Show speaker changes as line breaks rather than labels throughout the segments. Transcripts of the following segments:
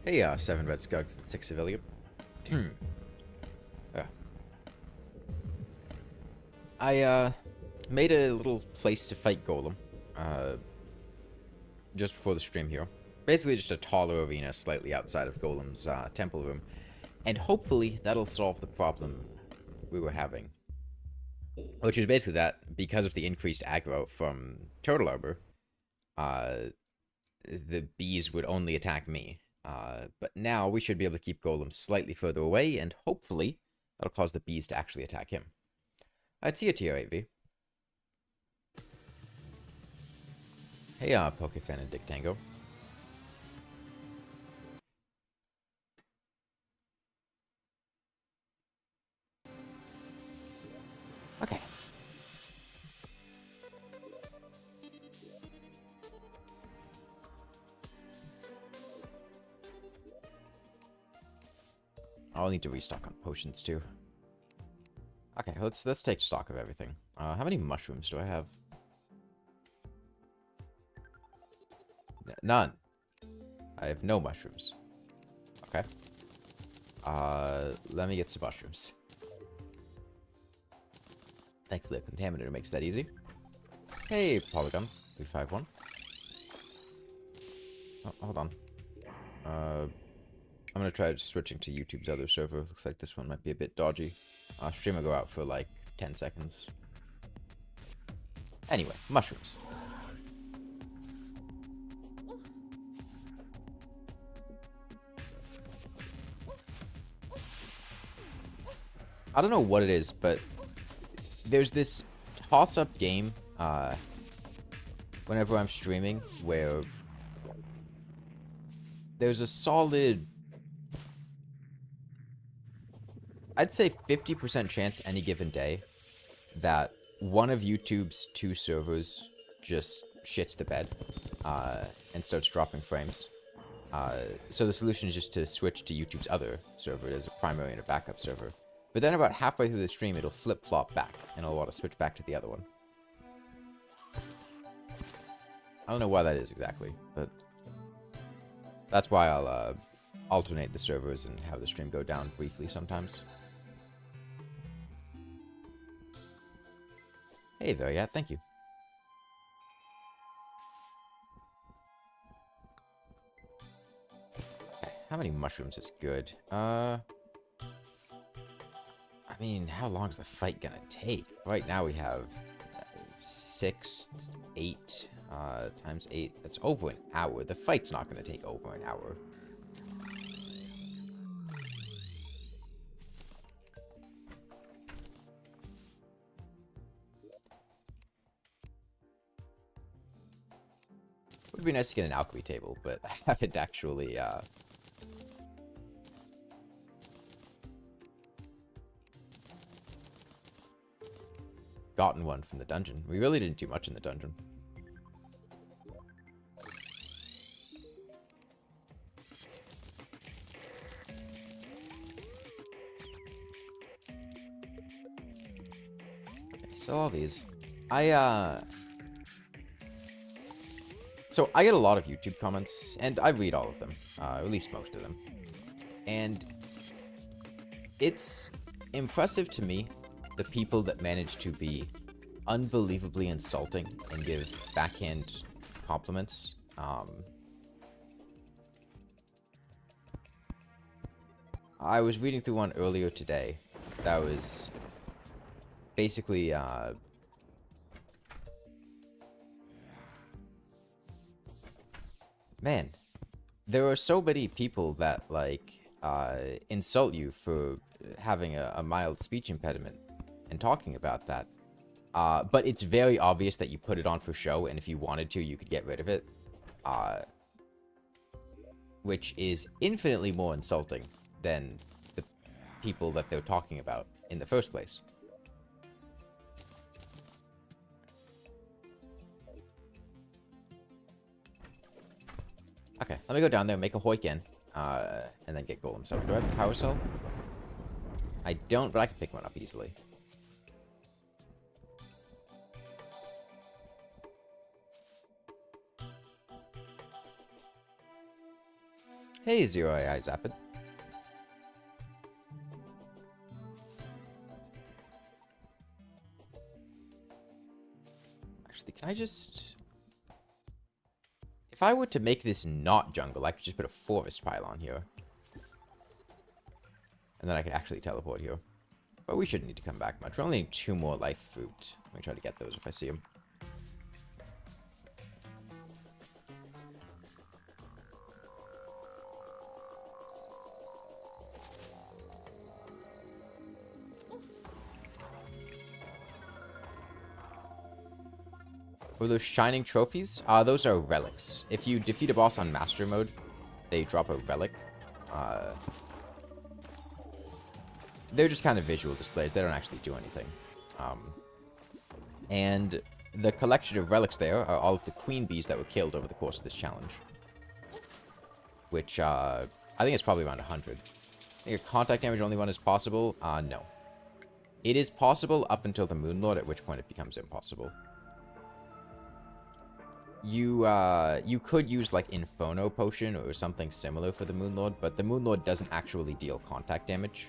Hey, 7 red skugs and 6 civilian. Uh, I made a little place to fight Golem just before the stream here. Basically just a taller arena slightly outside of Golem's temple room. And hopefully that'll solve the problem we were having. Which is basically that because of the increased aggro from Turtle Arbor, the bees would only attack me. But now we should be able to keep Golem slightly further away, and hopefully that'll cause the bees to actually attack him. I'd see a tier 8V. Hey, Pokefan and Dick Tango. Okay. I'll need to restock on potions too. Okay, let's take stock of everything. How many mushrooms do I have? None. I have no mushrooms. Okay. Let me get some mushrooms. Thankfully, a contaminator makes that easy. Hey, Polygon 351. Oh, hold on. I'm gonna try switching to YouTube's other server. Looks like this one might be a bit dodgy. Stream will go out for like 10 seconds. Anyway, mushrooms. I don't know what it is, but there's this toss-up game whenever I'm streaming where there's a solid, I'd say 50% chance any given day that one of YouTube's 2 servers just shits the bed and starts dropping frames. So the solution is just to switch to YouTube's other server as a primary and a backup server. But then about halfway through the stream, it'll flip-flop back, and I'll want to switch back to the other one. I don't know why that is exactly, but that's why I'll alternate the servers and have the stream go down briefly sometimes. Hey there, yeah, thank you. Okay, how many mushrooms is good? I mean, how long is the fight gonna take? Right now we have 6, 8, times 8. That's over an hour. The fight's not gonna take over an hour. Would be nice to get an alchemy table, but I haven't actually, gotten one from the dungeon. We really didn't do much in the dungeon. Okay, so all these. So I get a lot of YouTube comments, and I read all of them, at least most of them. And it's impressive to me the people that manage to be unbelievably insulting and give backhand compliments. I was reading through one earlier today that was basically, man, there are so many people that, like, insult you for having a mild speech impediment and talking about that. But it's very obvious that you put it on for show, and if you wanted to, you could get rid of it. Which is infinitely more insulting than the people that they're talking about in the first place. Okay, let me go down there, make a Hoiken, and then get Golem. So, do I have a power cell? I don't, but I can pick one up easily. Hey, Zero AI Zapid. Actually, can I just... If I were to make this not jungle, I could just put a forest pylon here. And then I could actually teleport here. But we shouldn't need to come back much. We only need 2 more life fruit. Let me try to get those if I see them. Were those shining trophies? Those are relics. If you defeat a boss on master mode, they drop a relic. They're just kind of visual displays. They don't actually do anything. And the collection of relics there are all of the queen bees that were killed over the course of this challenge. Which, I think it's probably around 100. I think a contact damage only one is possible. No. It is possible up until the Moon Lord, at which point it becomes impossible. You could use, like, Inferno Potion or something similar for the Moon Lord, but the Moon Lord doesn't actually deal contact damage.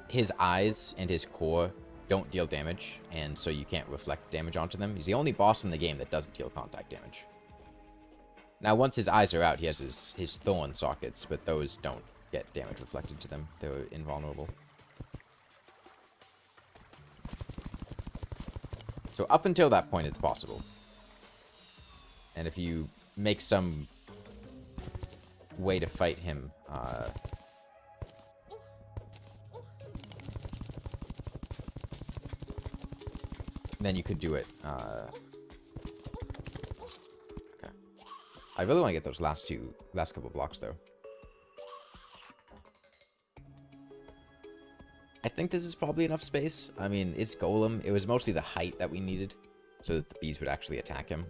His eyes and his core don't deal damage, and so you can't reflect damage onto them. He's the only boss in the game that doesn't deal contact damage. Now, once his eyes are out, he has his thorn sockets, but those don't get damage reflected to them. They're invulnerable. So up until that point, it's possible. And if you make some way to fight him, then you could do it. Okay. I really want to get those last couple blocks, though. I think this is probably enough space. I mean, it's Golem. It was mostly the height that we needed, so that the bees would actually attack him.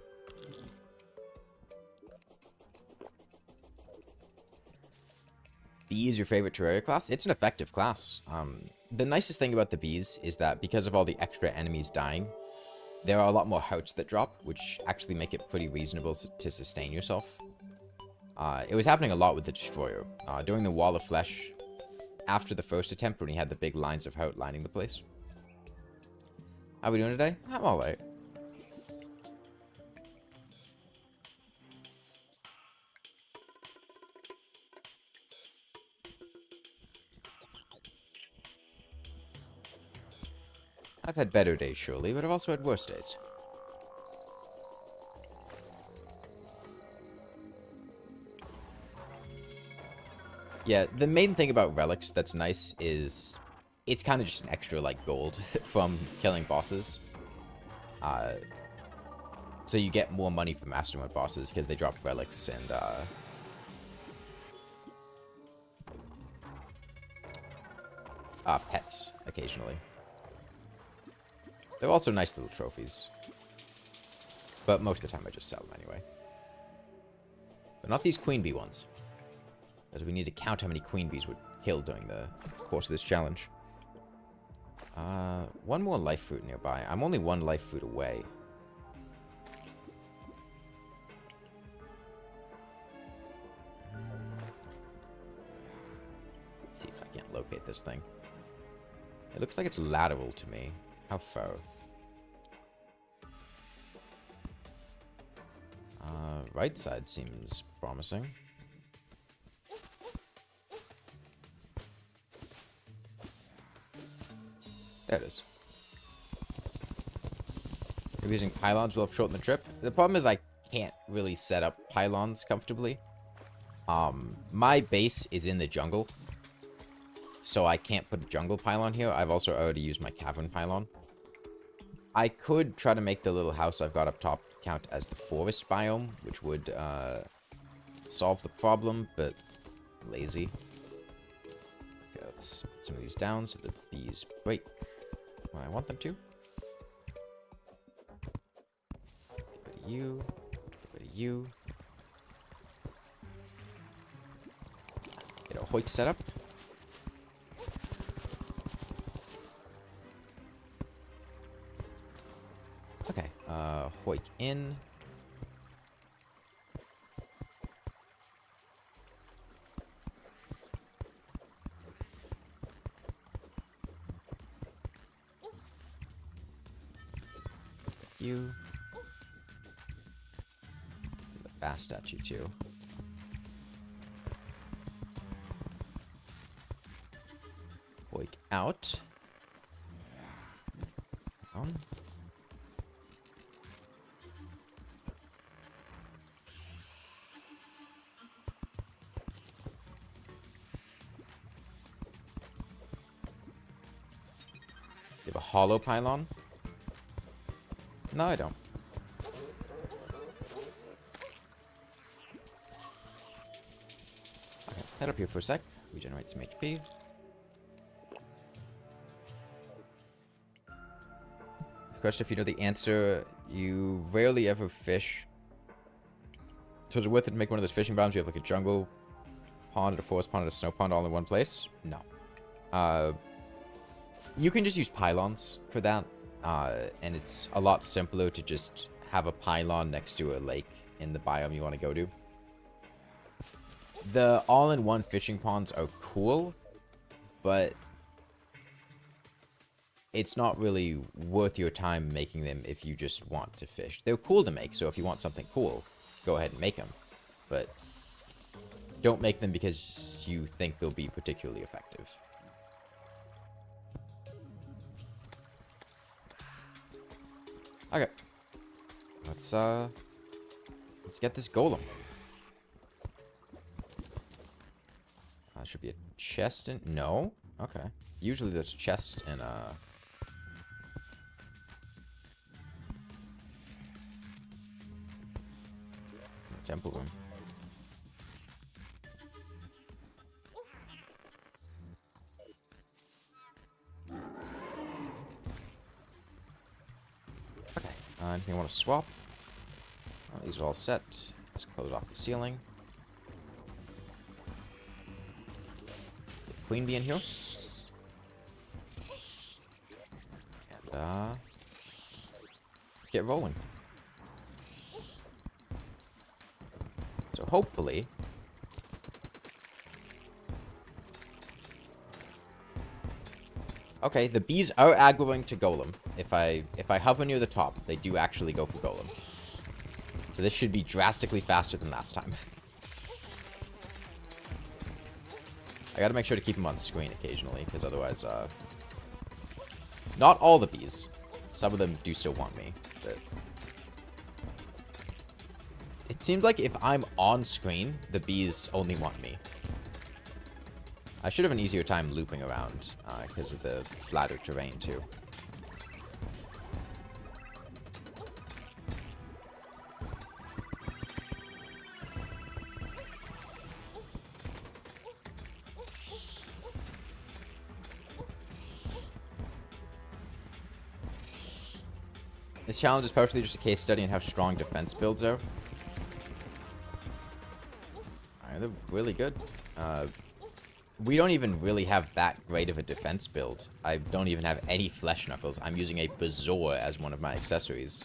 Bee is your favorite Terraria class? It's an effective class. The nicest thing about the bees is that because of all the extra enemies dying, there are a lot more hearts that drop, which actually make it pretty reasonable to sustain yourself. It was happening a lot with the Destroyer. During the Wall of Flesh, after the first attempt when he had the big lines of heart lining the place. How are we doing today? I'm alright. I've had better days, surely, but I've also had worse days. Yeah, the main thing about relics that's nice is it's kind of just an extra, like, gold from killing bosses. So you get more money from Master Mode bosses because they drop relics and, pets, occasionally. They're also nice little trophies. But most of the time I just sell them anyway. But not these queen bee ones. Because we need to count how many queen bees were killed during the course of this challenge. One more life fruit nearby. I'm only 1 life fruit away. Let's see if I can't locate this thing. It looks like it's lateral to me. How far? Right side seems promising. There it is. Maybe using pylons will help shorten the trip. The problem is I can't really set up pylons comfortably. My base is in the jungle, so I can't put a jungle pylon here. I've also already used my cavern pylon. I could try to make the little house I've got up top count as the forest biome, which would solve the problem, but lazy. Okay, let's put some of these down so the bees break when I want them to. Get rid of you. Get rid of you. Get a hoik set up. Okay, hoik in. you. The bass statue too. Boink out. You have a hollow pylon? No, I don't. Okay, head up here for a sec. Regenerate some HP. Question if you know the answer. You rarely ever fish. So is it worth it to make one of those fishing bombs? You have like a jungle pond, a forest pond, and a snow pond all in one place? No. You can just use pylons for that. And it's a lot simpler to just have a pylon next to a lake in the biome you want to go to. The all-in-one fishing ponds are cool, but it's not really worth your time making them if you just want to fish. They're cool to make, so if you want something cool, go ahead and make them. But don't make them because you think they'll be particularly effective. Okay. Let's get this golem. Should be a chest in... No? Okay. Usually there's a chest in temple room. Okay. Anything I want to swap? Oh, these are all set. Let's close off the ceiling. Queen bee in here. And, let's get rolling. So hopefully... Okay, the bees are aggroing to Golem. If I hover near the top, they do actually go for Golem. So this should be drastically faster than last time. I gotta make sure to keep them on screen occasionally, because otherwise, not all the bees. Some of them do still want me, but... It seems like if I'm on screen, the bees only want me. I should have an easier time looping around, because of the flatter terrain, too. This challenge is partially just a case study in how strong defense builds are. Alright, they're really good. We don't even really have that great of a defense build. I don't even have any flesh knuckles. I'm using a Bazoar as one of my accessories.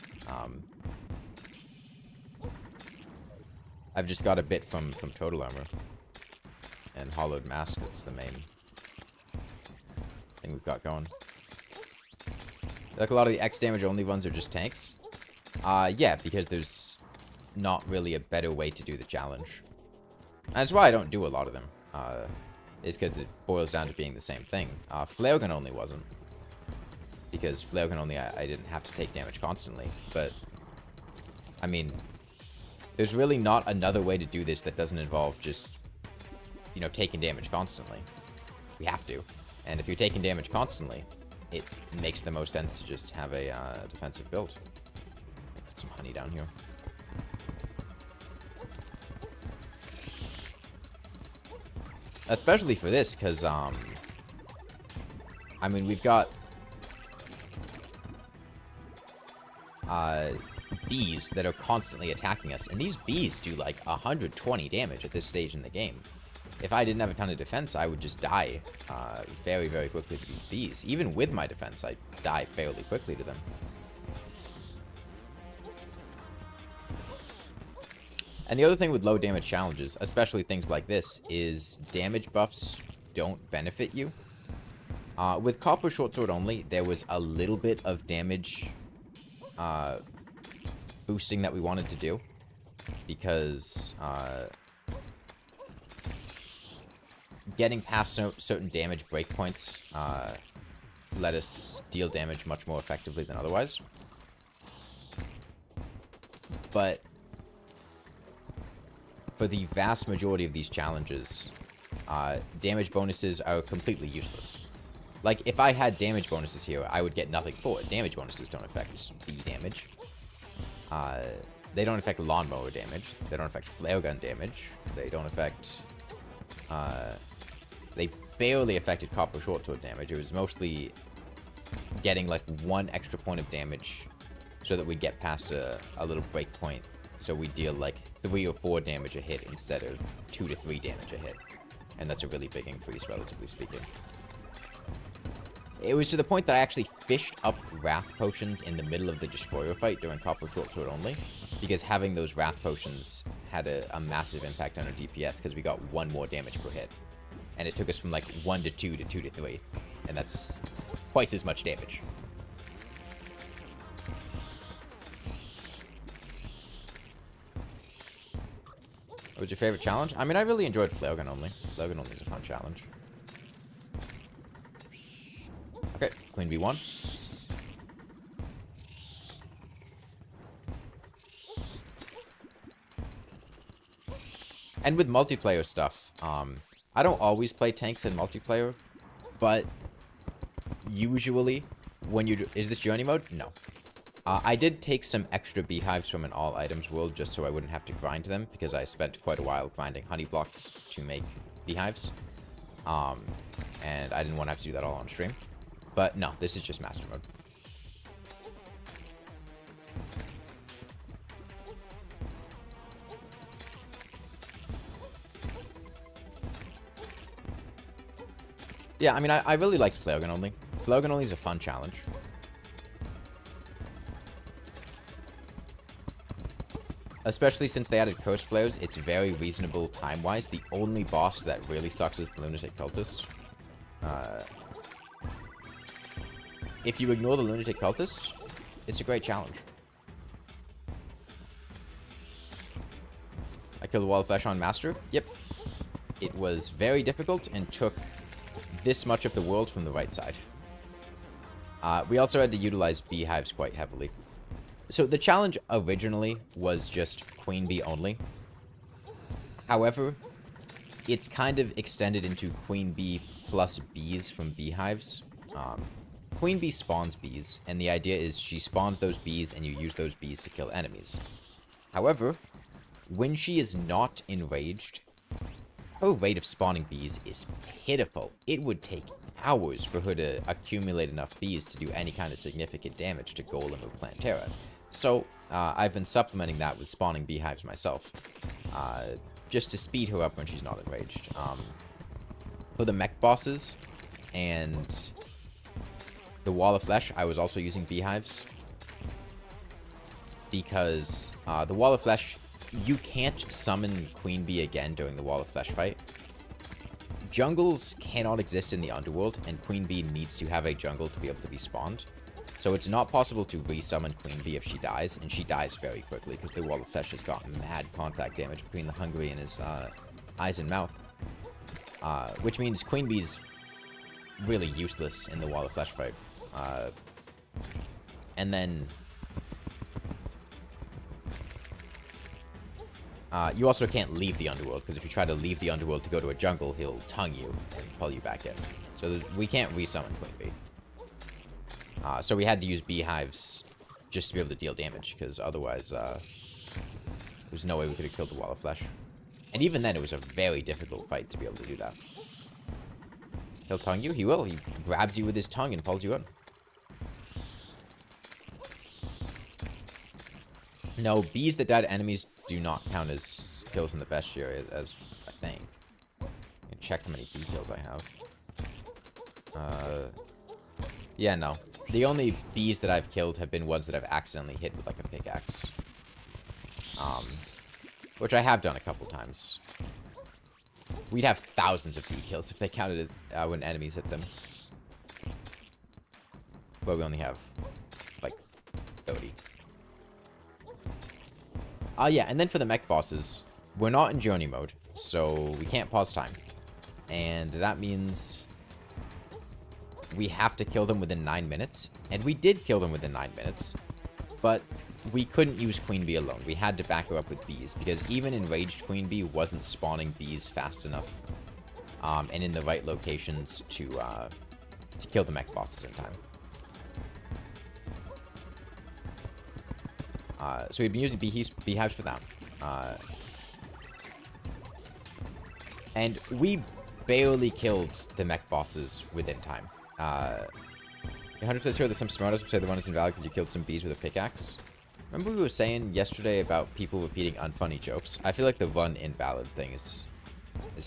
I've just got a bit from Total Armor. And Hollowed Mask, that's the main thing we've got going. Like a lot of the X damage only ones are just tanks. Yeah, because there's not really a better way to do the challenge. And that's why I don't do a lot of them. Is because it boils down to being the same thing. Flare gun only wasn't. Because flare gun only, I didn't have to take damage constantly. But, I mean, there's really not another way to do this that doesn't involve just, you know, taking damage constantly. We have to. And if you're taking damage constantly, it makes the most sense to just have a defensive build. Put some honey down here. Especially for this, because, I mean, we've got bees that are constantly attacking us. And these bees do, like, 120 damage at this stage in the game. If I didn't have a ton of defense, I would just die very, very quickly to these bees. Even with my defense, I die fairly quickly to them. And the other thing with low damage challenges, especially things like this, is damage buffs don't benefit you. With Copper Short Sword only, there was a little bit of damage boosting that we wanted to do. Because getting past certain damage breakpoints let us deal damage much more effectively than otherwise. But for the vast majority of these challenges, damage bonuses are completely useless. Like, if I had damage bonuses here, I would get nothing for it. Damage bonuses don't affect bee damage. They don't affect lawnmower damage. They don't affect flare gun damage. They don't affect... they barely affected copper short sword damage. It was mostly getting, like, 1 extra point of damage so that we'd get past a little break point. So we deal, like, 3 or 4 damage a hit instead of 2 to 3 damage a hit. And that's a really big increase, relatively speaking. It was to the point that I actually fished up Wrath Potions in the middle of the Destroyer fight during Copper Short Sword only, because having those Wrath Potions had a massive impact on our DPS, because we got 1 more damage per hit. And it took us from like 1 to 2 to 2 to 3, and that's twice as much damage. What was your favorite challenge? I mean, I really enjoyed Flare Gun only. Flare Gun only is a fun challenge. Okay, Queen B1. And with multiplayer stuff, I don't always play tanks in multiplayer, but usually when you do... Is this journey mode? No. I did take some extra beehives from an all items world just so I wouldn't have to grind them, because I spent quite a while grinding honey blocks to make beehives. And I didn't want to have to do that all on stream. But no, this is just master mode. Yeah, I mean, I really liked Flare Gun only. Flare Gun only is a fun challenge. Especially since they added Curse Flares, it's very reasonable time-wise. The only boss that really sucks is the Lunatic Cultist. If you ignore the Lunatic Cultist, it's a great challenge. I killed a Wall of Flesh on Master. Yep. It was very difficult and took this much of the world from the right side. We also had to utilize beehives quite heavily. So the challenge originally was just Queen Bee only. However, it's kind of extended into Queen Bee plus bees from beehives. Queen Bee spawns bees, and the idea is she spawns those bees and you use those bees to kill enemies. However, when she is not enraged, her rate of spawning bees is pitiful. It would take hours for her to accumulate enough bees to do any kind of significant damage to Golem or Plantera. So, I've been supplementing that with spawning beehives myself, just to speed her up when she's not enraged. For the mech bosses and the Wall of Flesh, I was also using beehives, because the Wall of Flesh, you can't summon Queen Bee again during the Wall of Flesh fight. Jungles cannot exist in the underworld, and Queen Bee needs to have a jungle to be able to be spawned. So it's not possible to resummon Queen Bee if she dies, and she dies very quickly, because the Wall of Flesh has got mad contact damage between the Hungry and his eyes and mouth. Which means Queen Bee's really useless in the Wall of Flesh fight. And then... you also can't leave the underworld, because if you try to leave the underworld to go to a jungle, he'll tongue you and pull you back in. So we can't resummon Queen Bee. So we had to use beehives just to be able to deal damage, because otherwise there's no way we could have killed the Wall of Flesh. And even then, it was a very difficult fight to be able to do that. He'll tongue you? He will. He grabs you with his tongue and pulls you in. No, bees that die to enemies do not count as kills in the bestiary, as I think. I can check how many bee kills I have. Yeah, no. The only bees that I've killed have been ones that I've accidentally hit with, like, a pickaxe. Which I have done a couple times. We'd have thousands of bee kills if they counted it when enemies hit them. But we only have, like, 30. Yeah, and then for the mech bosses, we're not in journey mode, so we can't pause time. And that means we have to kill them within 9 minutes. And we did kill them within 9 minutes, but we couldn't use Queen Bee alone. We had to back her up with bees, because even enraged Queen Bee wasn't spawning bees fast enough and in the right locations to kill the mech bosses in time. So we've been using beehives for that. And we barely killed the mech bosses within time. 100% sure that some smartest would say the one is invalid because you killed some bees with a pickaxe. Remember we were saying yesterday about people repeating unfunny jokes? I feel like the run invalid thing is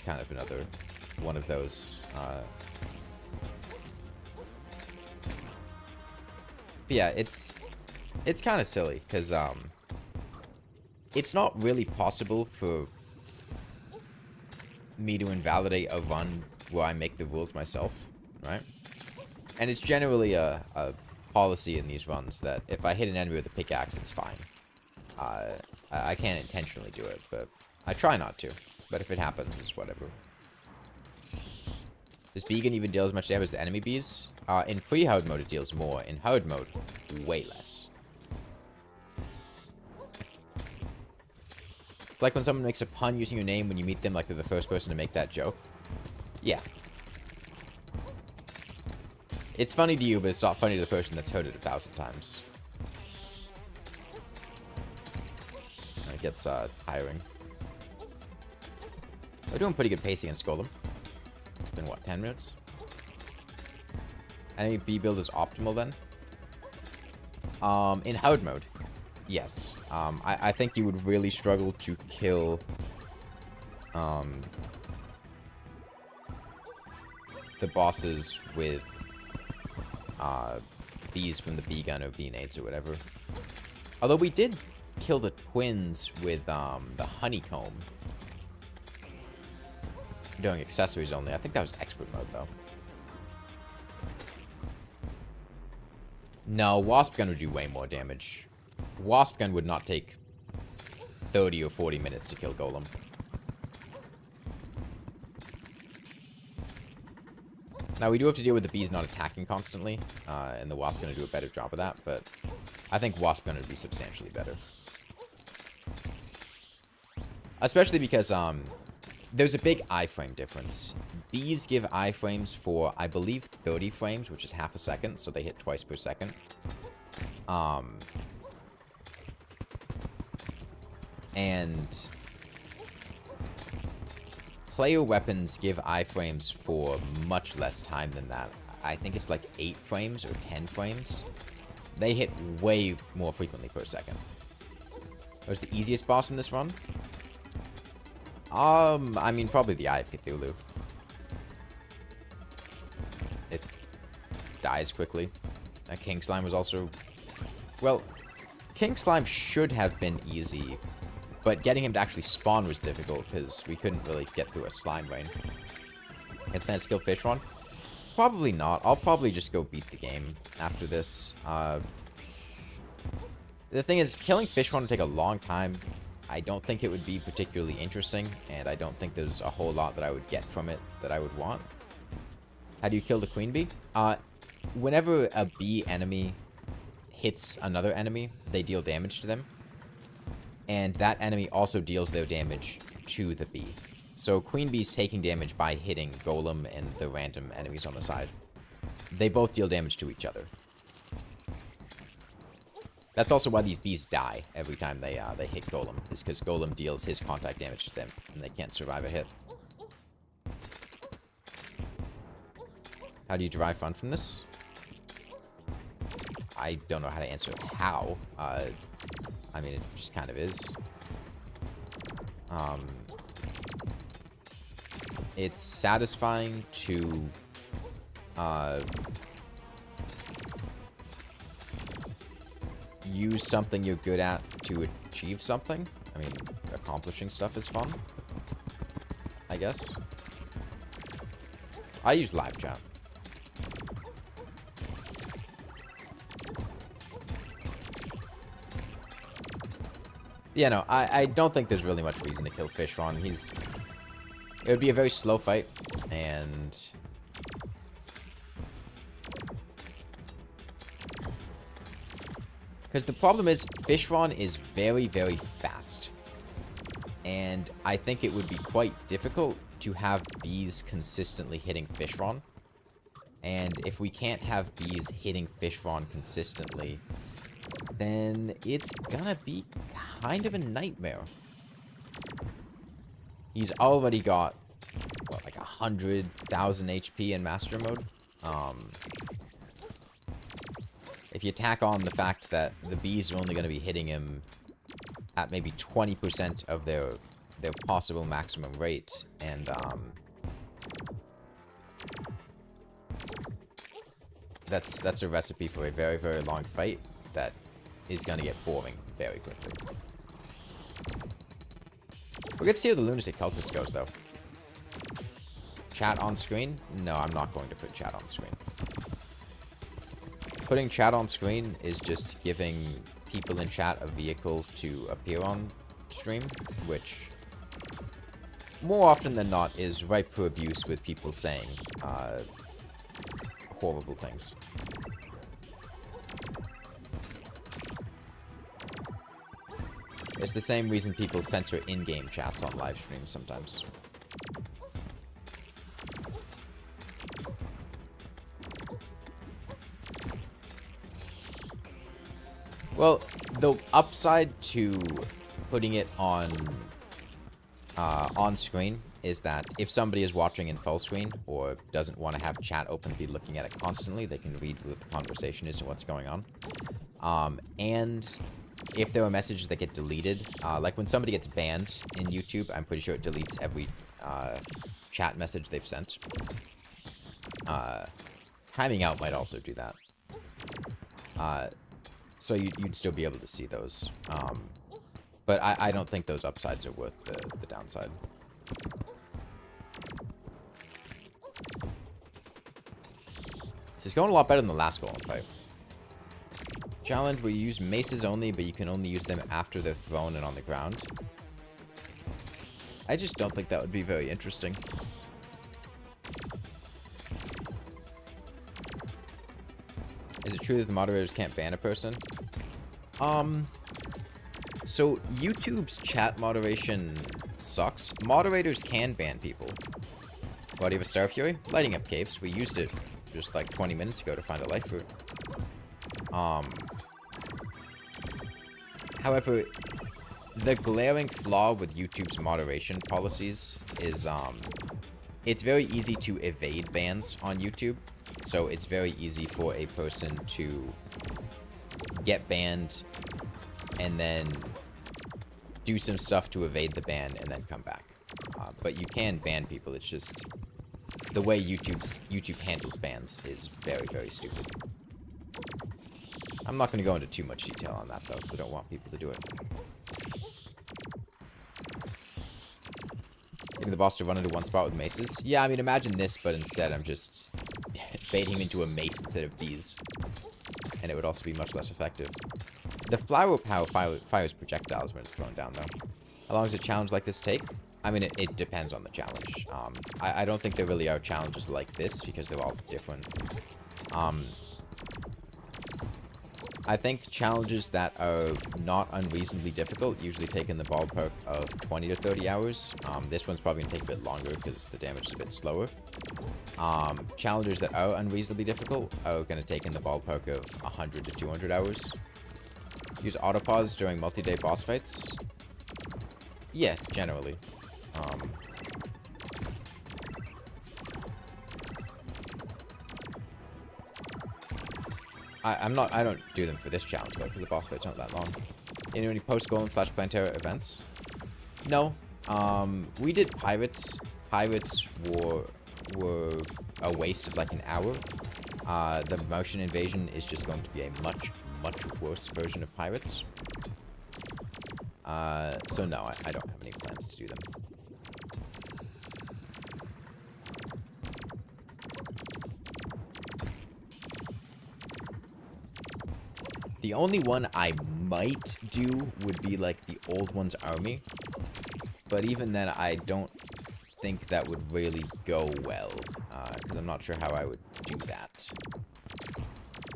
kind of another one of those. But yeah, it's kind of silly because it's not really possible for me to invalidate a run where I make the rules myself, right? And it's generally a policy in these runs that if I hit an enemy with a pickaxe, it's fine. I can't intentionally do it, but I try not to. But if it happens, it's whatever. Does Vegan even deal as much damage as the enemy bees? In pre-hard mode, it deals more. In hard mode, way less. It's like when someone makes a pun using your name when you meet them, like they're the first person to make that joke. Yeah. It's funny to you, but it's not funny to the person that's heard it 1,000 times. It gets tiring. We're doing pretty good pacing against Golem. It's been, what, 10 minutes? Enemy B build is optimal then? In hard mode, yes. I think you would really struggle to kill the bosses with bees from the bee gun or bee nades or whatever. Although we did kill the twins with the honeycomb. Doing accessories only. I think that was expert mode though. No, Wasp Gun would do way more damage. Wasp Gun would not take 30 or 40 minutes to kill Golem. Now, we do have to deal with the bees not attacking constantly, and the Wasp Gun to do a better job of that, but I think Wasp Gun would be substantially better. Especially because there's a big iframe difference. Bees give iframes for, I believe, 30 frames, which is half a second, so they hit twice per second. And player weapons give iframes for much less time than that. I think it's like 8 frames or 10 frames. They hit way more frequently per second. What's the easiest boss in this run? I mean, probably the Eye of Cthulhu. It dies quickly. King Slime was also... Well, King Slime should have been easy, but getting him to actually spawn was difficult, because we couldn't really get through a slime rain. Can that skill fish run? Probably not. I'll probably just go beat the game after this. The thing is, killing fish run would take a long time. I don't think it would be particularly interesting, and I don't think there's a whole lot that I would get from it that I would want. How do you kill the queen bee? Whenever a bee enemy hits another enemy, they deal damage to them. And that enemy also deals their damage to the bee. So queen bee's taking damage by hitting Golem and the random enemies on the side. They both deal damage to each other. That's also why these bees die every time they hit Golem, is because Golem deals his contact damage to them, and they can't survive a hit. How do you derive fun from this? I don't know how to answer how. I mean, it just kind of is. It's satisfying to use something you're good at to achieve something. I mean, accomplishing stuff is fun, I guess. I use live chat. Yeah, no, I don't think there's really much reason to kill Fishron. It would be a very slow fight, and... Because the problem is, Fishron is very, very fast. And I think it would be quite difficult to have bees consistently hitting Fishron. And if we can't have bees hitting Fishron consistently, then it's gonna be kind of a nightmare. He's already got, what, like 100,000 HP in Master Mode? If you tack on the fact that the bees are only going to be hitting him at maybe 20% of their possible maximum rate, and that's a recipe for a very, very long fight that is going to get boring very quickly. We're going to see how the Lunatic Cultist goes, though. Chat on screen? No, I'm not going to put chat on screen. Putting chat on screen is just giving people in chat a vehicle to appear on stream, which, more often than not, is ripe for abuse with people saying horrible things. It's the same reason people censor in-game chats on live streams sometimes. Well, the upside to putting it on screen is that if somebody is watching in full screen or doesn't want to have chat open to be looking at it constantly, they can read what the conversation is and what's going on. And if there are messages that get deleted, like when somebody gets banned in YouTube, I'm pretty sure it deletes every chat message they've sent. Timing out might also do that. So you'd still be able to see those. But I don't think those upsides are worth the downside. This is going a lot better than the last Golem fight. Challenge where you use maces only, but you can only use them after they're thrown and on the ground. I just don't think that would be very interesting. Is it true that the moderators can't ban a person? So YouTube's chat moderation sucks. Moderators can ban people. Body of a Star Fury? Lighting up caves. We used it just like 20 minutes ago to find a life fruit. However, the glaring flaw with YouTube's moderation policies is, it's very easy to evade bans on YouTube. So it's very easy for a person to get banned and then do some stuff to evade the ban and then come back. But you can ban people. It's just the way YouTube handles bans is very, very stupid. I'm not going to go into too much detail on that, though, because I don't want people to do it. Getting the boss to run into one spot with maces? Yeah, I mean, imagine this, but instead I'm just baiting him into a mace instead of bees. And it would also be much less effective. The flower power fires projectiles when it's thrown down, though. How long does a challenge like this take? I mean, it depends on the challenge. I don't think there really are challenges like this, because they're all different. I think challenges that are not unreasonably difficult usually take in the ballpark of 20 to 30 hours. This one's probably going to take a bit longer because the damage is a bit slower. Challenges that are unreasonably difficult are going to take in the ballpark of 100 to 200 hours. Use autopause during multi-day boss fights? Yeah, generally. I don't do them for this challenge, though, because the boss fights aren't that long. You know any post-Golem / Plantera events? No. We did Pirates. Pirates were a waste of like an hour. The Martian Invasion is just going to be a much, much worse version of Pirates. So no, I don't have any plans to do them. The only one I might do would be like the old one's army. But even then, I don't think that would really go well. Because I'm not sure how I would do that.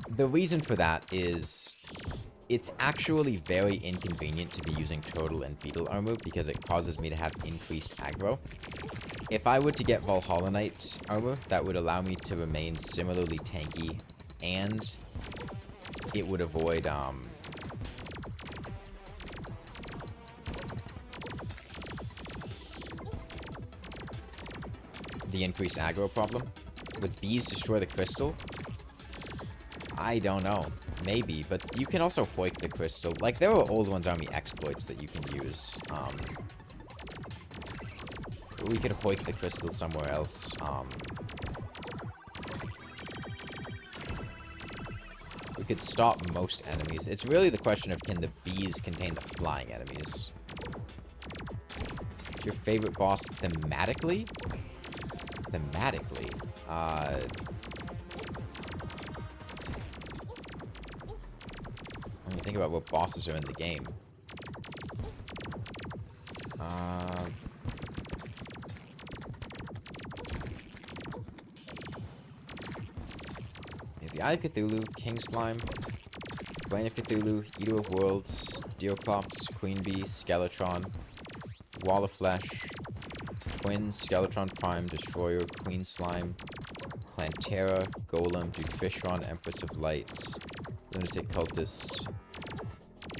The reason for that is it's actually very inconvenient to be using turtle and beetle armor because it causes me to have increased aggro. If I were to get Valhalla Knight armor, that would allow me to remain similarly tanky, and it would avoid the increased aggro problem. Would bees destroy the crystal? I don't know. Maybe, but you can also hoik the crystal. Like, there are old one's army exploits that you can use. We could hoik the crystal somewhere else. We could stop most enemies. It's really the question of, can the bees contain the flying enemies? What's your favorite boss thematically? Thematically? When you think about what bosses are in the game. The Eye of Cthulhu, King Slime, Brain of Cthulhu, Eater of Worlds, Deerclops, Queen Bee, Skeletron, Wall of Flesh, Twin, Skeletron Prime, Destroyer, Queen Slime, Plantera, Golem, Duke Fishron, Empress of Light, Lunatic Cultist,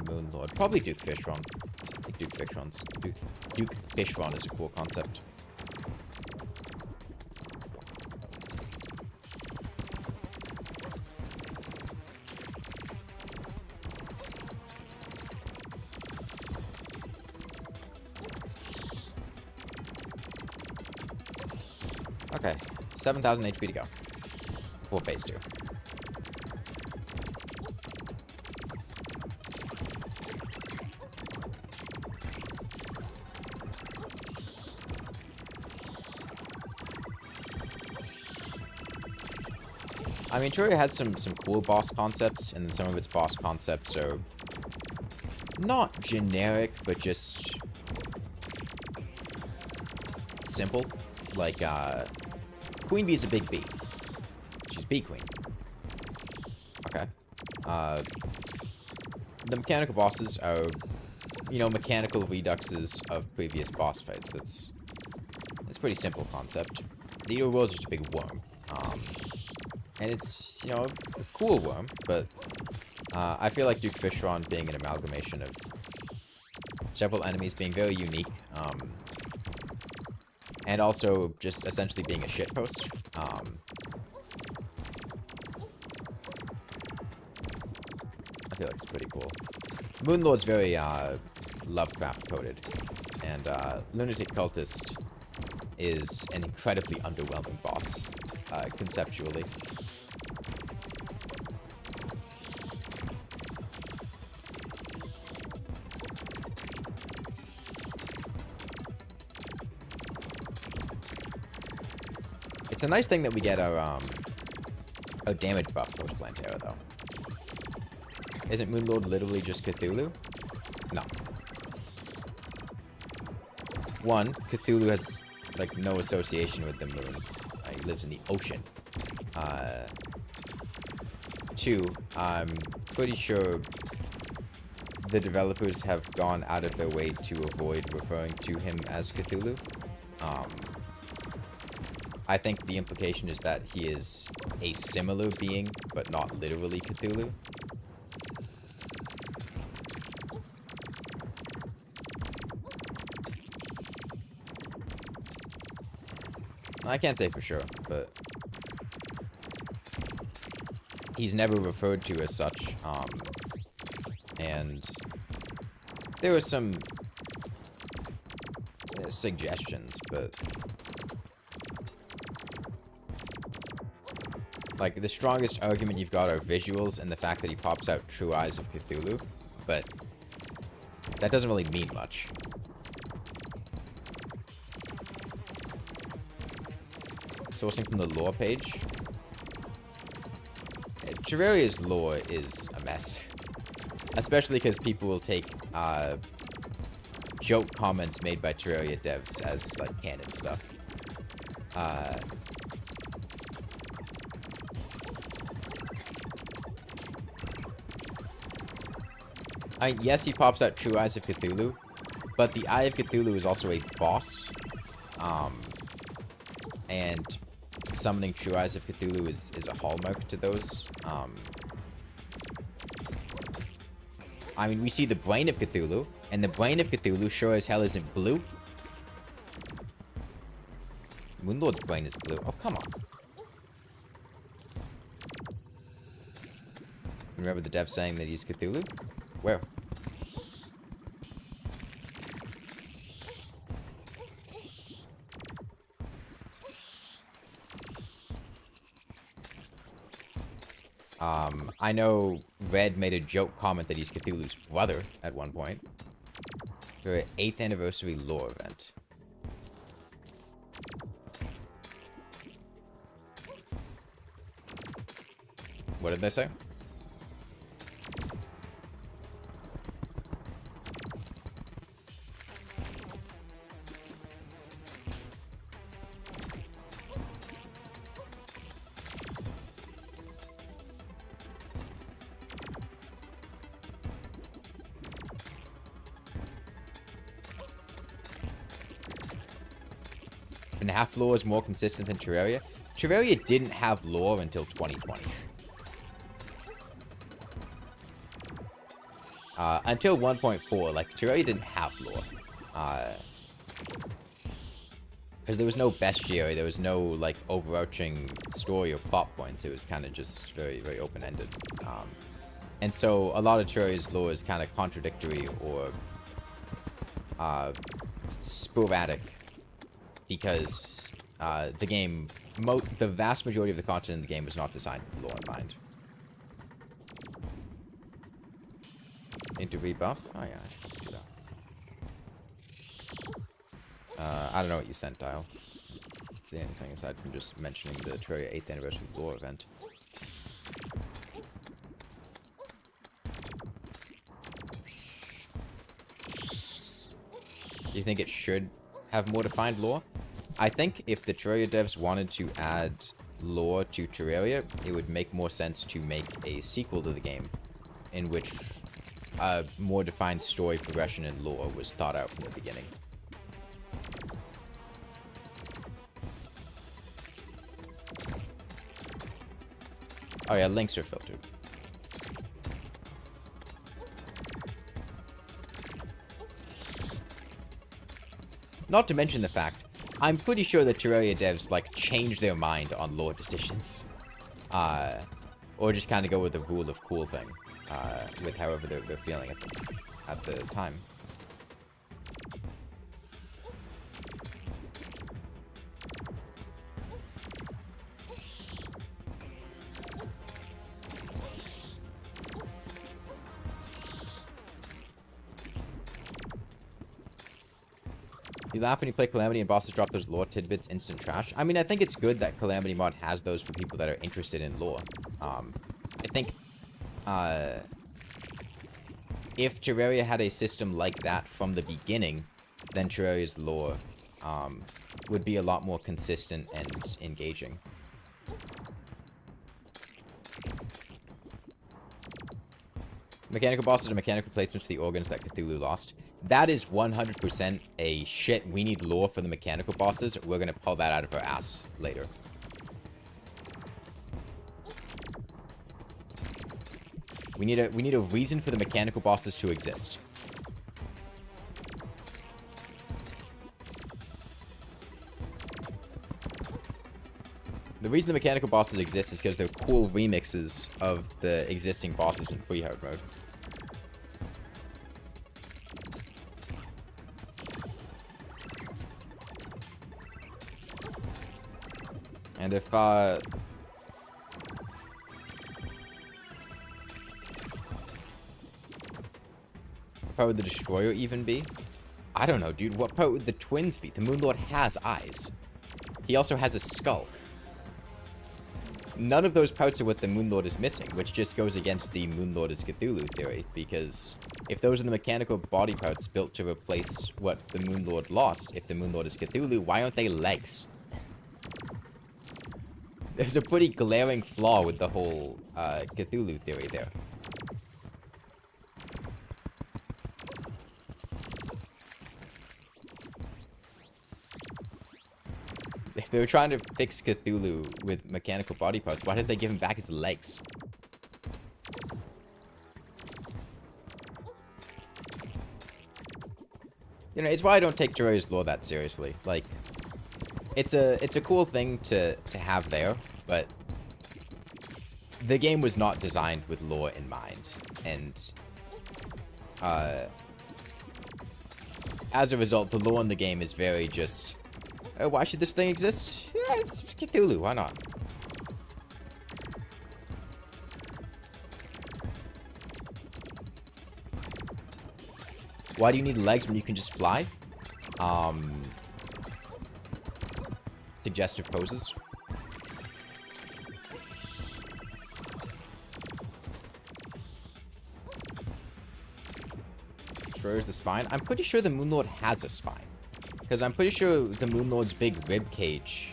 Moon Lord. Probably Duke Fishron. I think Duke Fishron is a cool concept. Okay, 7,000 HP to go. Full phase 2. I mean, Terraria had some cool boss concepts, and then some of its boss concepts are not generic, but just simple. Like, Queen Bee is a big bee. She's Bee Queen. Okay. The mechanical bosses are, you know, mechanical reduxes of previous boss fights. That's a pretty simple concept. The Eater World is just a big worm. And it's, you know, a cool worm, but I feel like Duke Fishron being an amalgamation of several enemies being very unique, and also just essentially being a shitpost. I feel like it's pretty cool. Moonlord's very Lovecraft-coded, and Lunatic Cultist is an incredibly underwhelming boss, conceptually. It's a nice thing that we get our damage buff post-Plantera, though. Isn't Moonlord literally just Cthulhu? No. One, Cthulhu has, like, no association with the moon. He lives in the ocean. Two, I'm pretty sure the developers have gone out of their way to avoid referring to him as Cthulhu. I think the implication is that he is a similar being, but not literally Cthulhu. I can't say for sure, but he's never referred to as such, and there were some suggestions, but like, the strongest argument you've got are visuals and the fact that he pops out true eyes of Cthulhu, but that doesn't really mean much. Sourcing from the lore page. Terraria's lore is a mess. Especially because people will take joke comments made by Terraria devs as, like, canon stuff. Yes, he pops out True Eyes of Cthulhu, but the Eye of Cthulhu is also a boss. And summoning True Eyes of Cthulhu is a hallmark to those. I mean, we see the Brain of Cthulhu, and the Brain of Cthulhu sure as hell isn't blue. Moonlord's brain is blue. Oh, come on. Remember the dev saying that he's Cthulhu? Where? I know Red made a joke comment that he's Cthulhu's brother at one point. For an 8th anniversary lore event. What did they say? And half lore is more consistent than Terraria. Terraria didn't have lore until 2020. Until 1.4, like, Terraria didn't have lore. Because there was no bestiary, there was no, like, overarching story or plot points. It was kind of just very, very open-ended. And so a lot of Terraria's lore is kind of contradictory or sporadic. Because the game, the vast majority of the content in the game was not designed with lore in mind. Into rebuff? Oh yeah, I should do that. I don't know what you sent, Dial. See anything aside from just mentioning the Terraria 8th anniversary lore event. Do you think it should have more defined lore? I think if the Terraria devs wanted to add lore to Terraria, it would make more sense to make a sequel to the game in which a more defined story progression and lore was thought out from the beginning. Oh yeah, links are filtered. Not to mention the fact, I'm pretty sure that Terraria devs, like, change their mind on lore decisions. Or just kind of go with the rule of cool thing. With however they're feeling at the time. You laugh when you play Calamity and bosses drop those lore tidbits instant trash. I mean, I think it's good that Calamity mod has those for people that are interested in lore. I think, if Terraria had a system like that from the beginning, then Terraria's lore, would be a lot more consistent and engaging. Mechanical bosses are mechanical placements for the organs that Cthulhu lost. That is 100% a shit. We need lore for the mechanical bosses. We're gonna pull that out of our ass later. We need a reason for the mechanical bosses to exist. The reason the mechanical bosses exist is because they're cool remixes of the existing bosses in pre-hard mode. And if, what power would the Destroyer even be? I don't know, dude. What power would the twins be? The Moonlord has eyes. He also has a skull. none of those parts are what the Moon Lord is missing, which just goes against the Moon Lord is Cthulhu theory, because if those are the mechanical body parts built to replace what the Moon Lord lost, if the Moon Lord is Cthulhu, why aren't they legs? There's a pretty glaring flaw with the whole Cthulhu theory there. If they were trying to fix Cthulhu with mechanical body parts, why did they give him back his legs? You know, it's why I don't take Terraria's lore that seriously. Like, it's a cool thing to have there, but the game was not designed with lore in mind, and as a result, the lore in the game is very just, oh, why should this thing exist? Yeah, it's Cthulhu, why not? Why do you need legs when you can just fly? Suggestive poses. Destroys the spine. I'm pretty sure the Moon Lord has a spine. Because I'm pretty sure the Moon Lord's big rib cage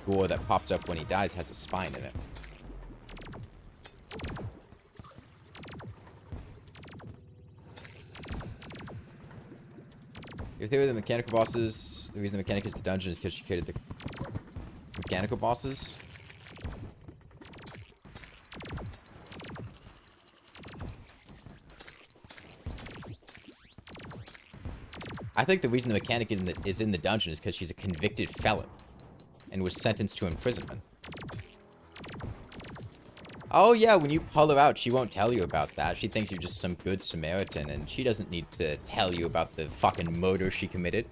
gore that pops up when he dies has a spine in it. If they were the mechanical bosses, the reason the mechanic is the dungeon is because she created the mechanical bosses. I think the reason the mechanic is in the dungeon is because she's a convicted felon and was sentenced to imprisonment. Oh yeah, when you pull her out, she won't tell you about that. She thinks you're just some good Samaritan, and she doesn't need to tell you about the fucking murder she committed.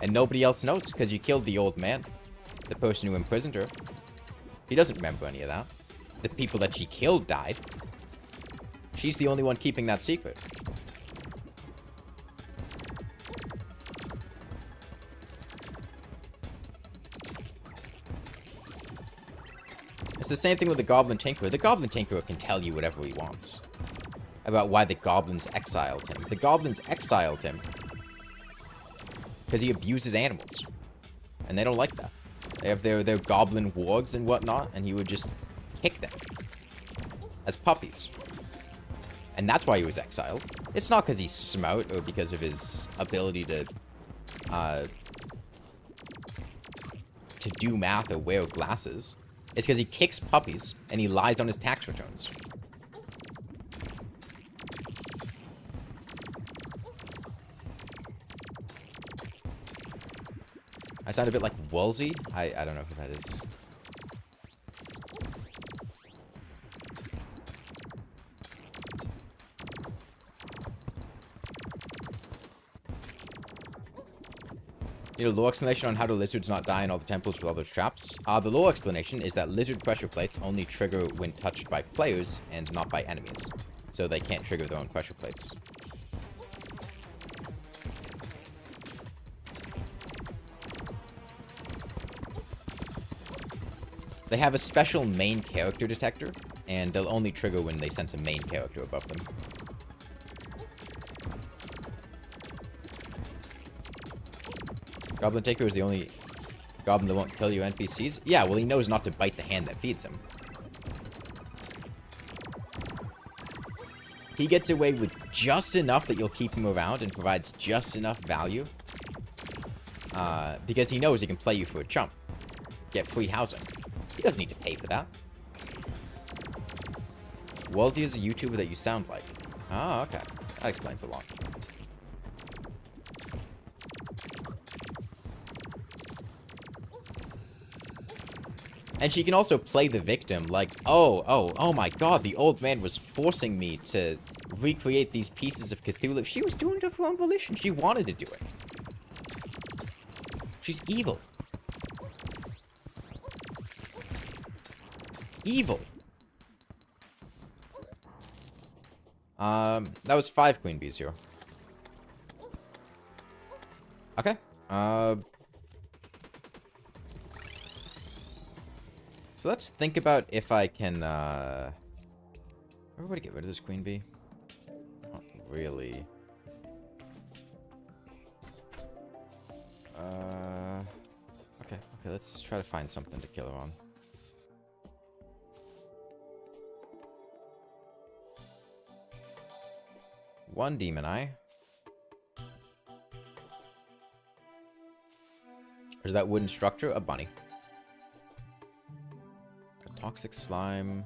And nobody else knows, because you killed the old man. The person who imprisoned her. He doesn't remember any of that. The people that she killed died. She's the only one keeping that secret. It's the same thing with the Goblin Tinkerer. The Goblin Tinkerer can tell you whatever he wants about why the goblins exiled him. The goblins exiled him because he abuses animals, and they don't like that. They have their goblin wargs and whatnot, and he would just kick them as puppies. And that's why he was exiled. It's not because he's smart or because of his ability to do math or wear glasses. It's because he kicks puppies and he lies on his tax returns. I sound a bit like Woolsey. I don't know who that is. You know, lore explanation on how do lizards not die in all the temples with all those traps? The lore explanation is that lizard pressure plates only trigger when touched by players and not by enemies. So they can't trigger their own pressure plates. They have a special main character detector, and they'll only trigger when they sense a main character above them. Goblin Taker is the only goblin that won't kill you NPCs? Yeah, well, he knows not to bite the hand that feeds him. He gets away with just enough that you'll keep him around and provides just enough value. Because he knows he can play you for a chump. Get free housing. He doesn't need to pay for that. Woolsey is a YouTuber that you sound like. Oh, okay. That explains a lot. And she can also play the victim like, oh my god, the old man was forcing me to recreate these pieces of Cthulhu. She was doing it of her own volition. She wanted to do it. She's evil. Evil. That was 5 queen bees here. Okay. So let's think about if I can, everybody get rid of this queen bee? Not really. Okay, let's try to find something to kill her on. One demon eye. Or is that wooden structure? A bunny. A toxic slime.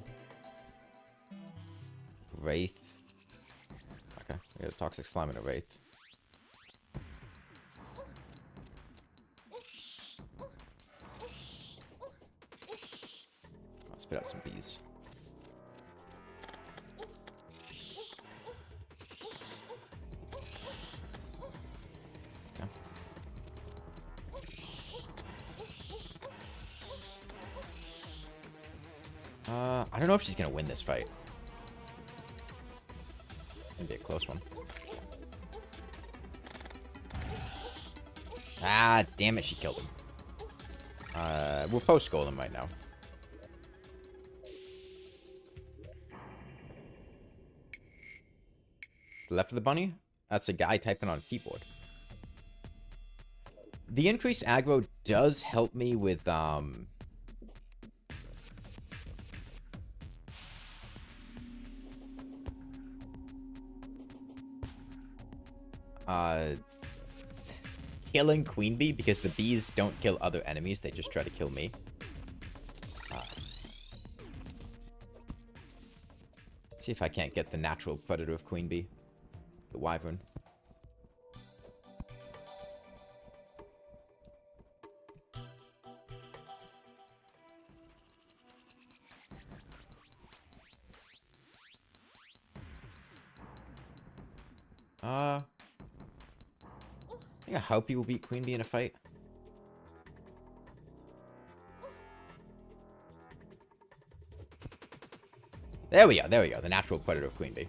Wraith. Okay, we got a toxic slime and a wraith. I'll spit out some bees. I don't know if she's gonna win this fight. Gonna be a close one. Ah, damn it, she killed him. We're post Golem right now. The left of the bunny? That's a guy typing on a keyboard. The increased aggro does help me with, killing Queen Bee, because the bees don't kill other enemies, they just try to kill me. See if I can't get the natural predator of Queen Bee. The wyvern. I hope he will beat Queen Bee in a fight. There we go, the natural predator of Queen Bee.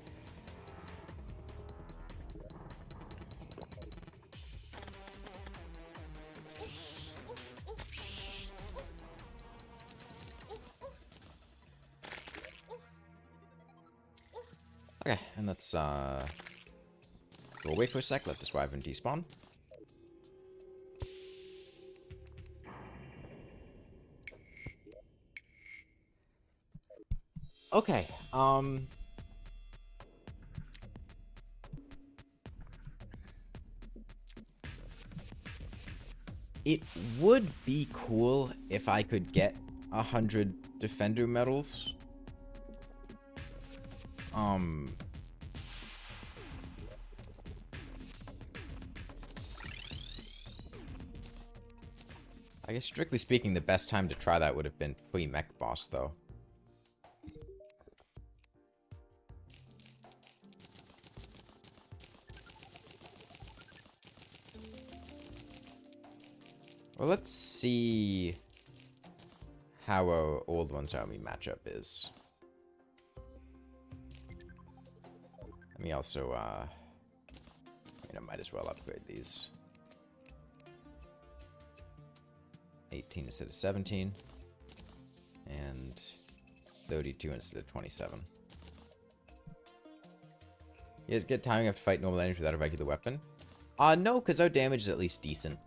Okay, and let's, we'll wait for a sec, let this wyvern despawn. Okay, it would be cool if I could get 100 defender medals. I guess strictly speaking, the best time to try that would have been pre-mech boss, though. Well, let's see how our Old One's Army matchup is. Let me also, I might as well upgrade these. 18 instead of 17. And 32 instead of 27. You get timing up to fight normal enemies without a regular weapon? No, because our damage is at least decent.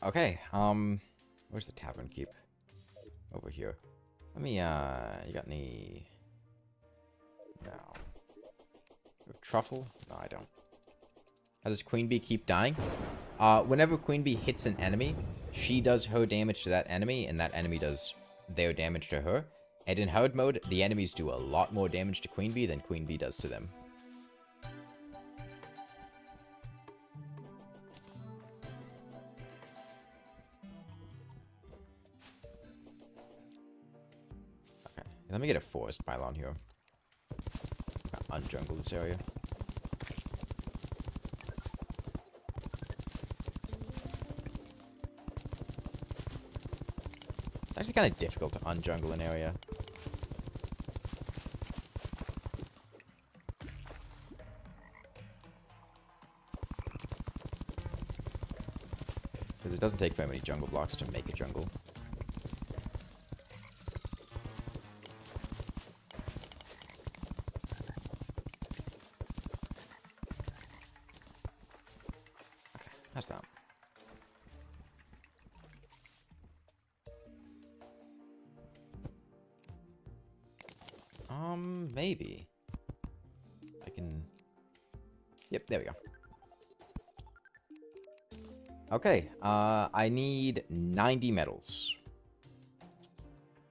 Okay, where's the tavern keep? Over here. Let me, you got any... No. Truffle? No, I don't. How does Queen Bee keep dying? Whenever Queen Bee hits an enemy, she does her damage to that enemy, and that enemy does their damage to her. And in hard mode, the enemies do a lot more damage to Queen Bee than Queen Bee does to them. Let me get a forest pylon here. Unjungle this area. actually kind of difficult to unjungle an area. Because it doesn't take very many jungle blocks to make a jungle. Okay, that's that. Maybe. I can... Yep, there we go. Okay, I need 90 medals.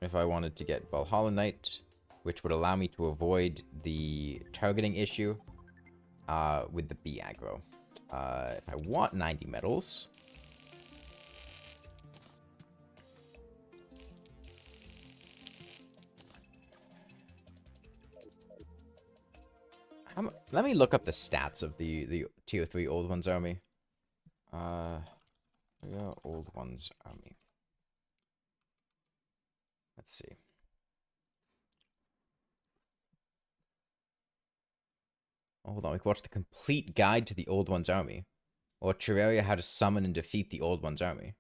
If I wanted to get Valhalla Knight, which would allow me to avoid the targeting issue with the bee aggro. If I want 90 medals... Let me look up the stats of the tier 3 Old Ones army. Yeah, Old Ones army. Let's see. Oh, hold on, we can watch the complete guide to the Old Ones army. Or Terraria, how to summon and defeat the Old Ones army.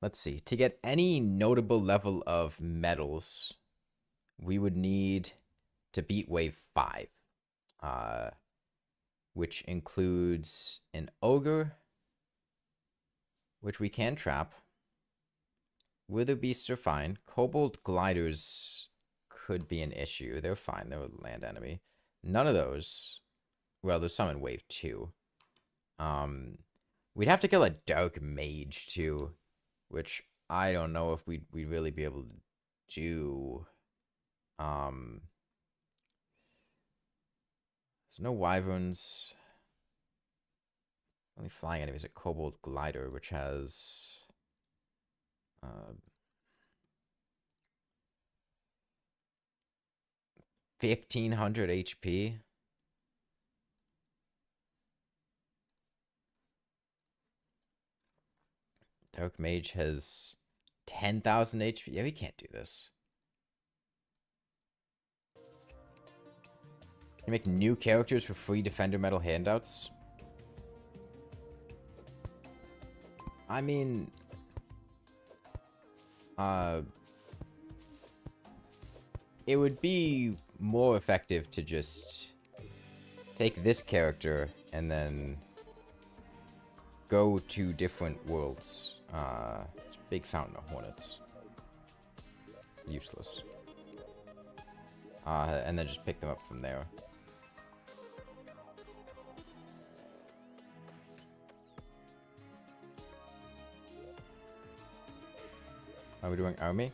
Let's see. To get any notable level of medals, we would need to beat wave 5. Which includes an ogre, which we can trap. Wither beasts are fine. Kobold gliders could be an issue. They're fine. They're a land enemy. None of those. Well, there's some in wave 2. We'd have to kill a dark mage too, which I don't know if we'd really be able to do. There's no wyverns. Only flying enemies. A kobold glider, which has 1500 HP. Dark Mage has 10,000 HP. Yeah, we can't do this. Can you make new characters for free Defender Medal handouts? I mean... it would be more effective to just take this character and then go to different worlds. It's a big fountain of hornets. Useless. And then just pick them up from there. Are we doing army?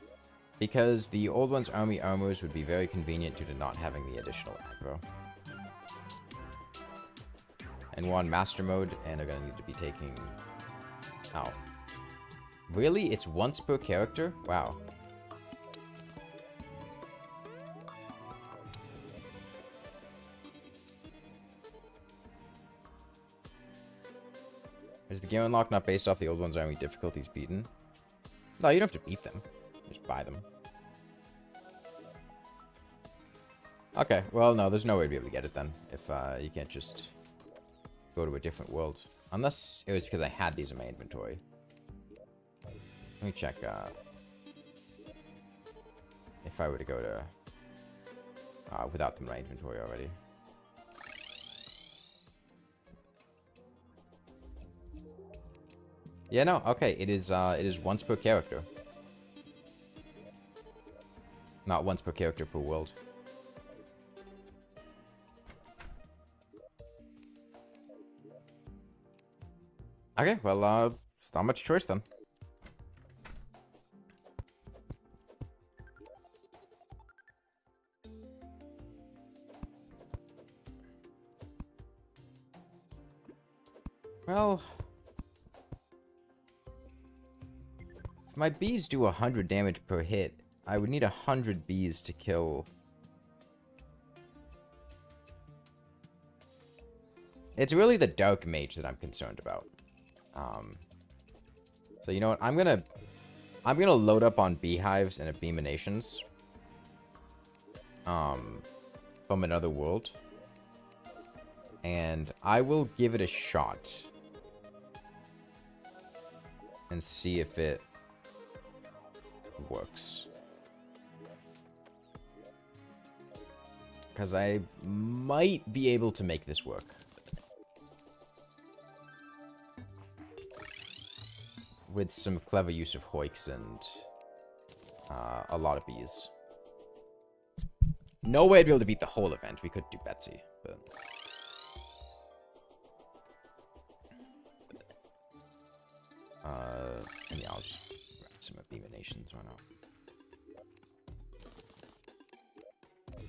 Because the Old Ones army armors would be very convenient due to not having the additional aggro. And we're on master mode, and are gonna need to be taking... Oh. Really? It's once per character? Wow. Is the game unlock not based off the Old Ones army difficulties beaten? No, you don't have to beat them. Just buy them. Okay, well, no, there's no way to be able to get it then. If you can't just go to a different world. Unless it was because I had these in my inventory. Let me check if I were to go to... without them in my inventory already. Yeah, no, okay, it is once per character. Not once per character per world. Okay, well, it's not much choice then. Well... if my bees do 100 damage per hit, I would need 100 bees to kill... It's really the Dark Mage that I'm concerned about. So you know what? I'm gonna load up on beehives and abominations. From another world. And I will give it a shot. And see if it works. Because I might be able to make this work. With some clever use of hoiks and a lot of bees. No way I'd be able to beat the whole event. We could do Betsy, but... and yeah, I'll just grab some abominations, why not?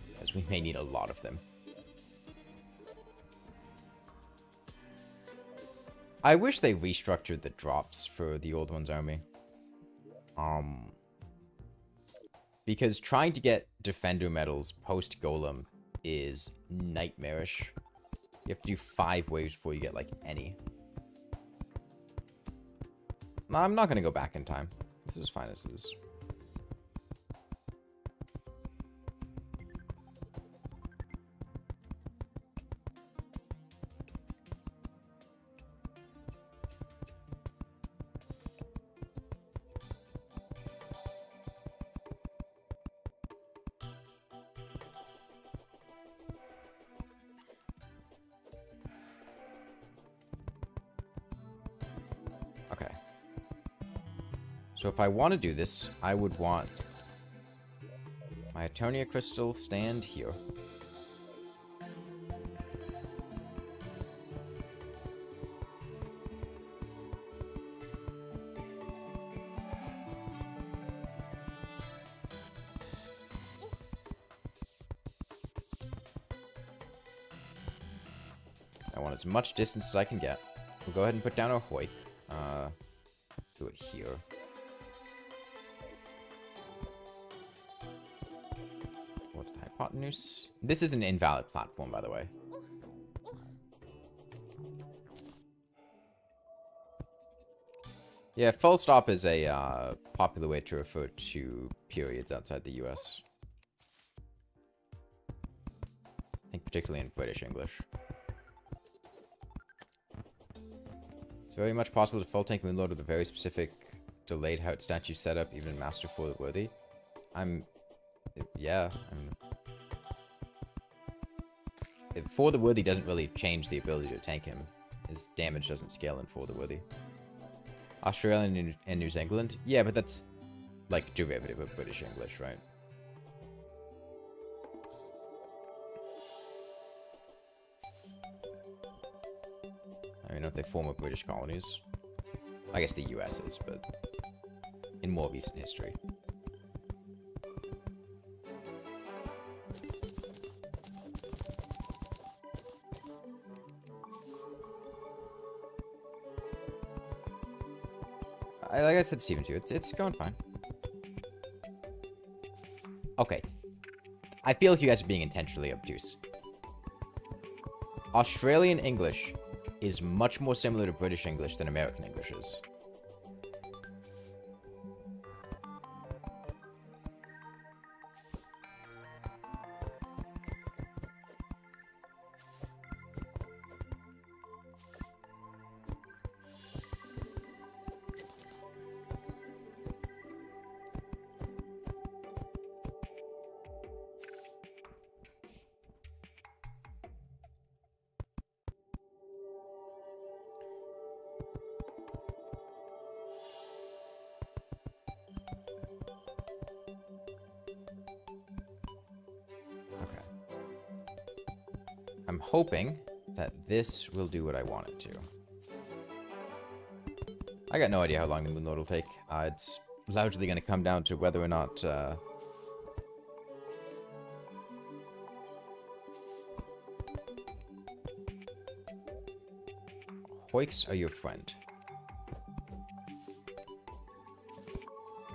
Because we may need a lot of them. I wish they restructured the drops for the old one's army. Because trying to get Defender medals post-Golem is nightmarish. You have to do 5 waves before you get, like, any. No, I'm not going to go back in time. This is fine as it is. Okay. So if I want to do this, I would want my Eternia Crystal stand here. I want as much distance as I can get. We'll go ahead and put down our Hoik. Do it here. What's the hypotenuse? This is an invalid platform, by the way. Yeah, full stop is a popular way to refer to periods outside the US. I think particularly in British English. It's very much possible to full tank Moonlord with a very specific delayed heart statue setup, even in Master for the Worthy. Yeah. For the Worthy doesn't really change the ability to tank him. His damage doesn't scale in For the Worthy. Australian and New Zealand? Yeah, but that's like derivative of British English, right? I mean, aren't they former British colonies? I guess the US is, but in more recent history. Like I said, Steven, too, it's going fine. Okay. I feel like you guys are being intentionally obtuse. Australian English is much more similar to British English than American English is. I'm hoping that this will do what I want it to. I got no idea how long the Moonlord will take. It's largely going to come down to whether or not... Hoiks are your friend.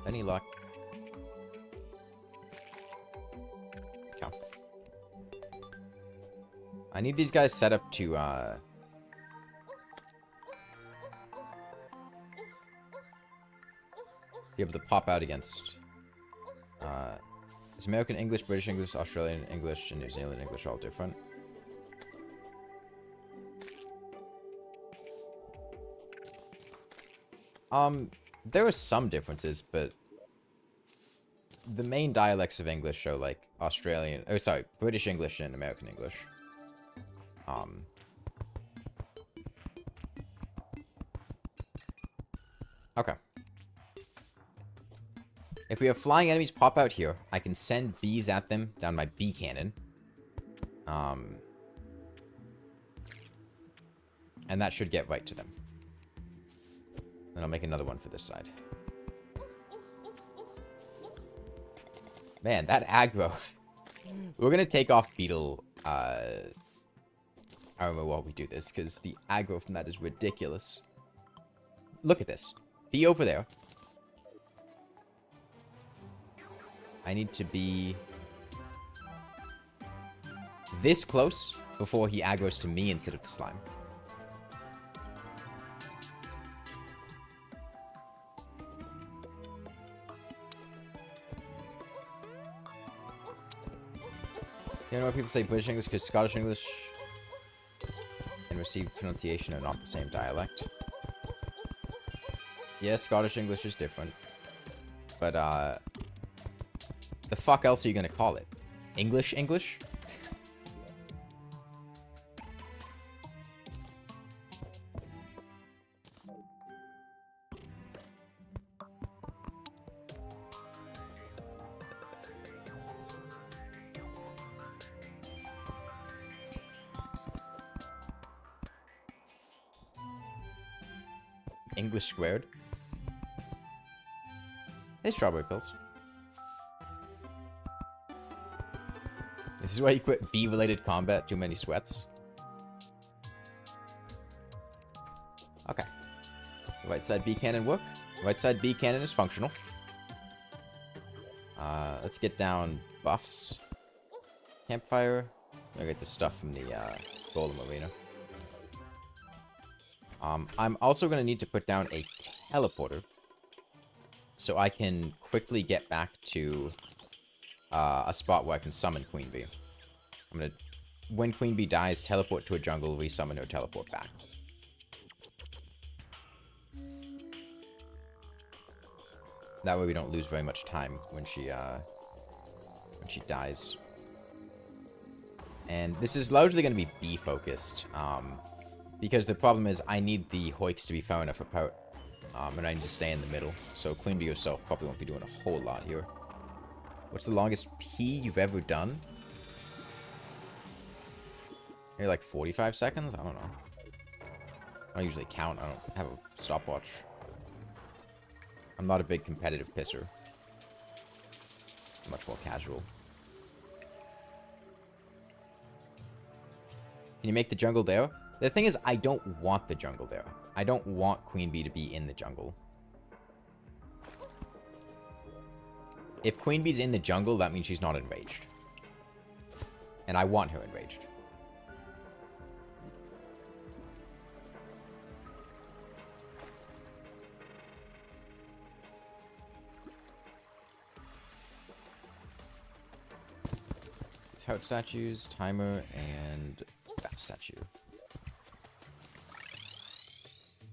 Any luck? I need these guys set up to be able to pop out against. Is American English, British English, Australian English, and New Zealand English all different? There are some differences, but the main dialects of English are like Australian, oh sorry, British English and American English. Okay. If we have flying enemies pop out here, I can send bees at them down my bee cannon. And that should get right to them. Then I'll make another one for this side. Man, that aggro. We're going to take off beetle armor while we do this, because the aggro from that is ridiculous. Look at this. Be over there. I need to be this close before he aggros to me instead of the slime. You know why people say British English? Because Scottish English and received pronunciation are not the same dialect. Yeah, Scottish English is different. But, the fuck else are you gonna call it? English English? English squared. Hey, strawberry pills. This is why you quit bee-related combat. Too many sweats. Okay. The right side bee cannon work. Right side bee cannon is functional. Let's get down buffs. Campfire. I'll get the stuff from the Golem arena. I'm also going to need to put down a teleporter so I can quickly get back to a spot where I can summon Queen Bee. I'm going to, when Queen Bee dies, teleport to a jungle, resummon her, teleport back. That way we don't lose very much time when she dies. And this is largely going to be bee focused. Because the problem is I need the hoiks to be far enough apart. And I need to stay in the middle. So Queen Bee yourself probably won't be doing a whole lot here. What's the longest pee you've ever done? Maybe like 45 seconds? I don't know. I don't usually count. I don't have a stopwatch. I'm not a big competitive pisser. I'm much more casual. Can you make the jungle there? The thing is, I don't want the jungle there. I don't want Queen Bee to be in the jungle. If Queen Bee's in the jungle, that means she's not enraged. And I want her enraged. These heart statues, timer, and bat statue.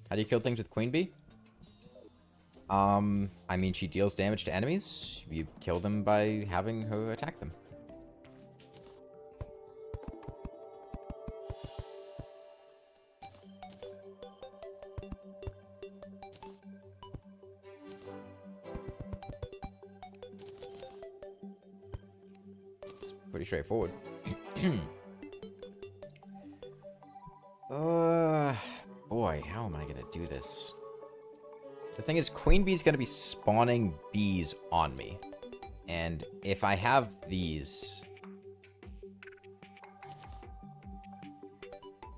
How do you kill things with Queen Bee? I mean, she deals damage to enemies. You kill them by having her attack them. It's pretty straightforward. Boy, how am I gonna do this? The thing is, Queen Bee's gonna be spawning bees on me. And if I have these...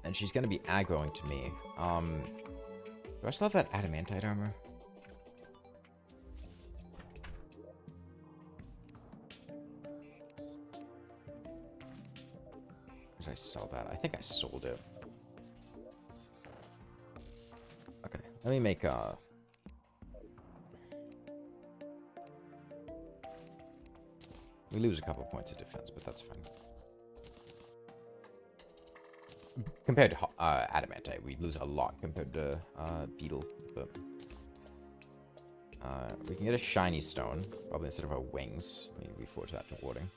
and she's gonna be aggroing to me. Do I still have that adamantite armor? Or did I sell that? I think I sold it. Okay, let me make We lose a couple of points of defense, but that's fine. Compared to Adamantite, we lose a lot compared to Beetle, but we can get a shiny stone, probably instead of our wings. We forge that to warding.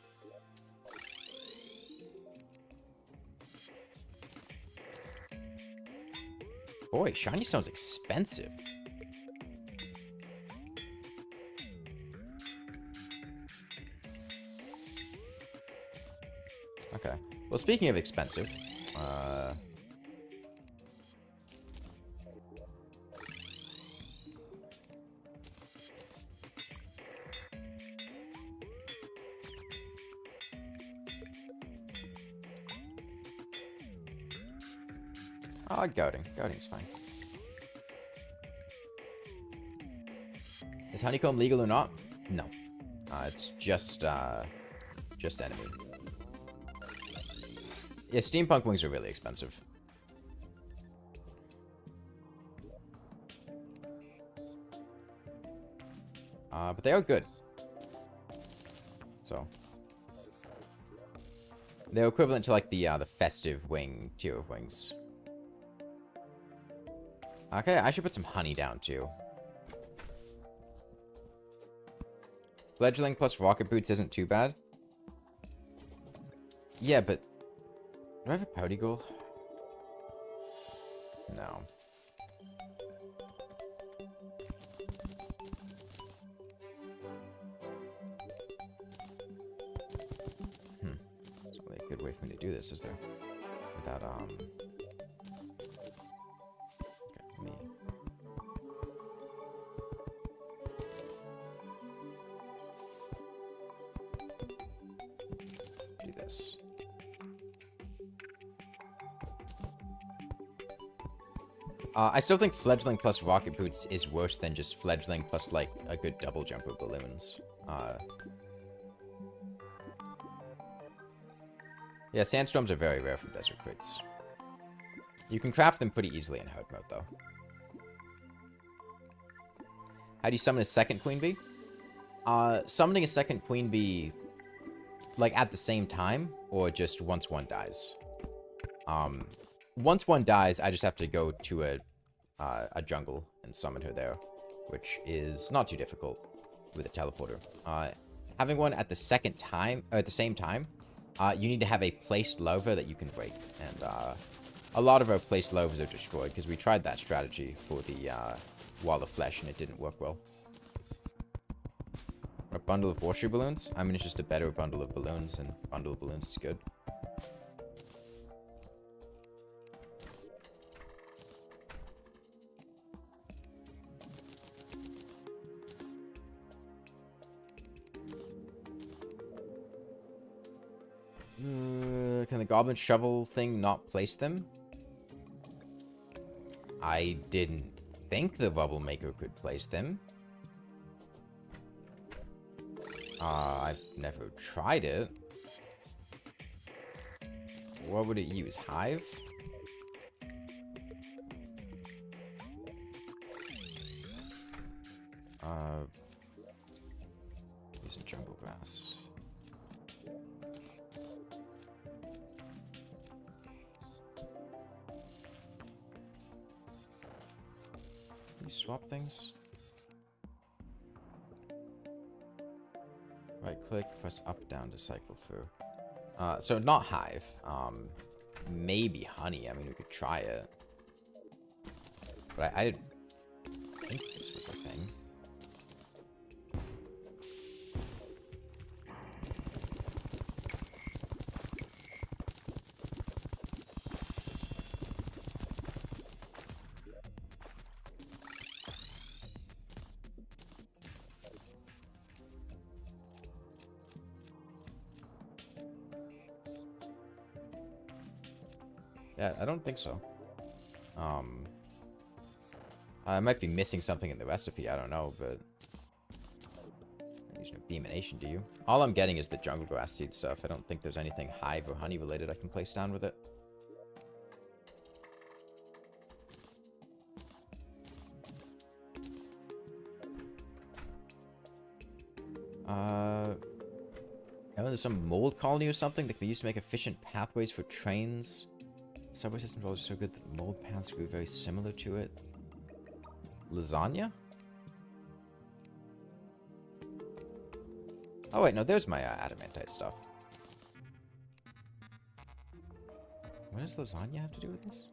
Boy, shiny stone's expensive. Okay. Well, speaking of expensive, goading. Goading's fine. Is honeycomb legal or not? No. It's just enemy. Yeah, steampunk wings are really expensive. But they are good. So they're equivalent to like the festive wing tier of wings. Okay, I should put some honey down too. Fledgling plus rocket boots isn't too bad. Yeah, but do I have a pouty goal? No. There's not really a good way for me to do this, is there? Without, okay, me. Do this. I still think fledgling plus rocket boots is worse than just fledgling plus, like, a good double jump of balloons. Yeah, sandstorms are very rare from desert crates. You can craft them pretty easily in hard mode, though. How do you summon a second queen bee? Summoning a second queen bee, like, at the same time, or just once one dies? Once one dies, I just have to go to a jungle and summon her there, which is not too difficult with a teleporter. Having one at the second time, or at the same time, you need to have a placed larva that you can break, and a lot of our placed larvas are destroyed because we tried that strategy for the wall of flesh and it didn't work well. A bundle of warshoe balloons? I mean, it's just a better bundle of balloons, and a bundle of balloons is good. Can the goblin shovel thing not place them? I didn't think the bubble maker could place them. I've never tried it. What would it use? Hive? Using jungle grass. Can you swap things? Right click, press up, down to cycle through. So not hive. Maybe honey. I mean, we could try it. But I didn't think this was a thing. Yeah, I don't think so. I might be missing something in the recipe, I don't know, but there's no beamination, do you? All I'm getting is the jungle grass seed stuff. I don't think there's anything hive or honey related I can place down with it. Oh, there's some mold colony or something that can be used to make efficient pathways for trains. The subway system is so good that mold paths could be very similar to it. Lasagna? Oh wait, no, there's my adamantite stuff. What does lasagna have to do with this?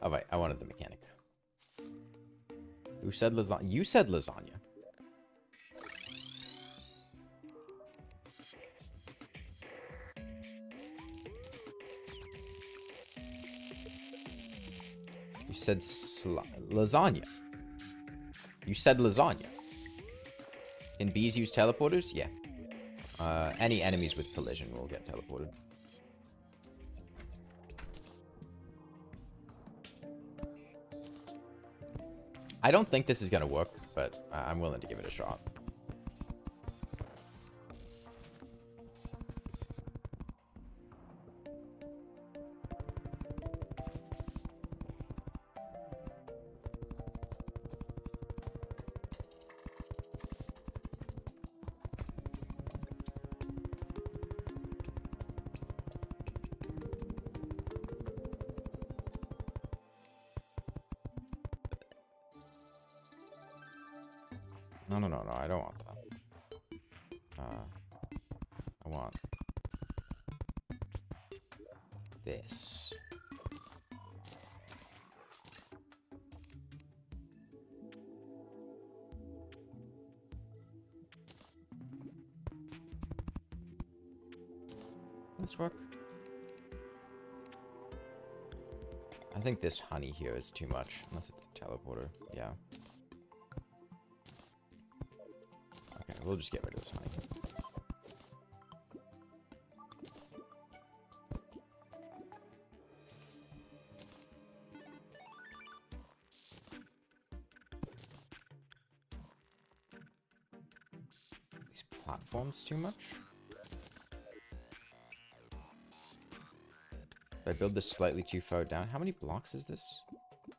Oh wait, I wanted the mechanic. Who said lasagna? You said lasagna. You said lasagna. You said lasagna. Can bees use teleporters? Yeah. Any enemies with collision will get teleported. I don't think this is gonna work, but I'm willing to give it a shot. No, I don't want that. I want this. This work? I think this honey here is too much, unless it's a teleporter. Yeah. Okay, we'll just get rid of this honey. These platforms too much? Did I build this slightly too far down? How many blocks is this?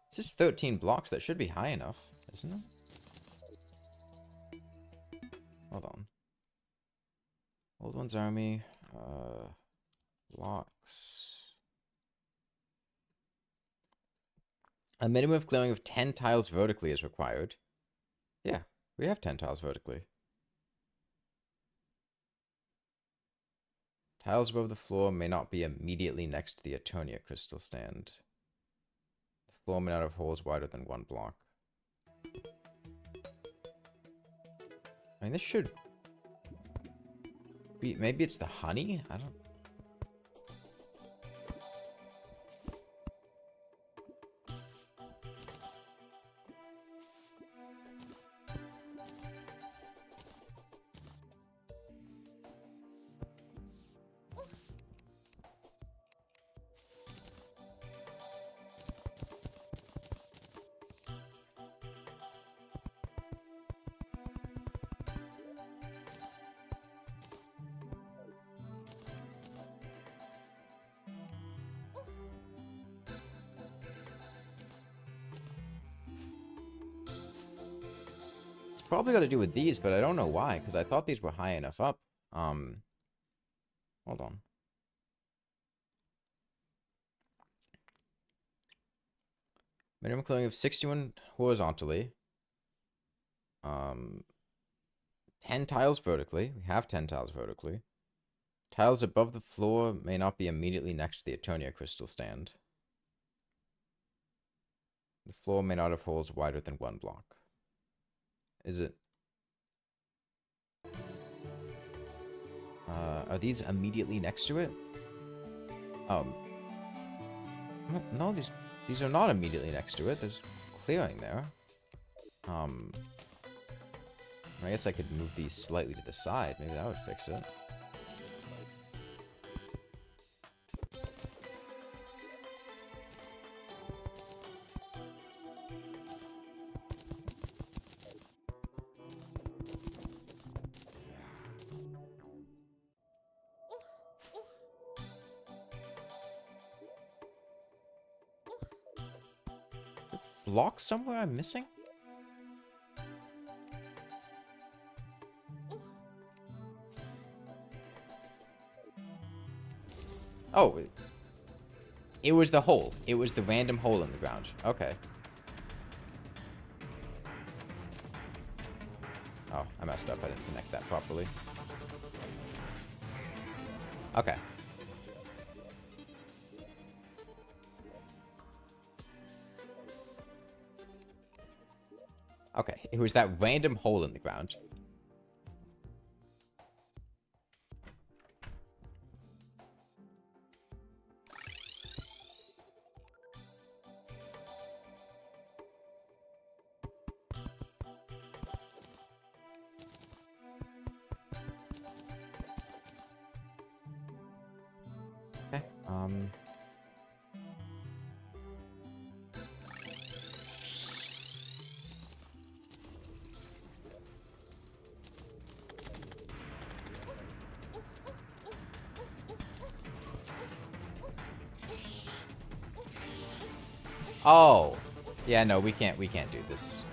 This is 13 blocks. That should be high enough, isn't it? Hold on. Old One's Army. Blocks. A minimum of clearing of 10 tiles vertically is required. Yeah, we have 10 tiles vertically. Tiles above the floor may not be immediately next to the Eternia crystal stand. The floor may not have holes wider than 1 block. I mean, this should be... Maybe it's the honey? I don't... Probably got to do with these, but I don't know why, because I thought these were high enough up. Hold on. Minimum clearing of 61 horizontally. 10 tiles vertically. We have 10 tiles vertically. Tiles above the floor may not be immediately next to the Eternia crystal stand. The floor may not have holes wider than 1 block. Is it? Are these immediately next to it? No, these are not immediately next to it. There's clearing there. I guess I could move these slightly to the side. Maybe that would fix it. block somewhere I'm missing? Oh, it was the hole. It was the random hole in the ground. Okay. Oh, I messed up. I didn't connect that properly. Okay. Okay, it was that random hole in the ground. Okay, Oh. Yeah, no, we can't do this.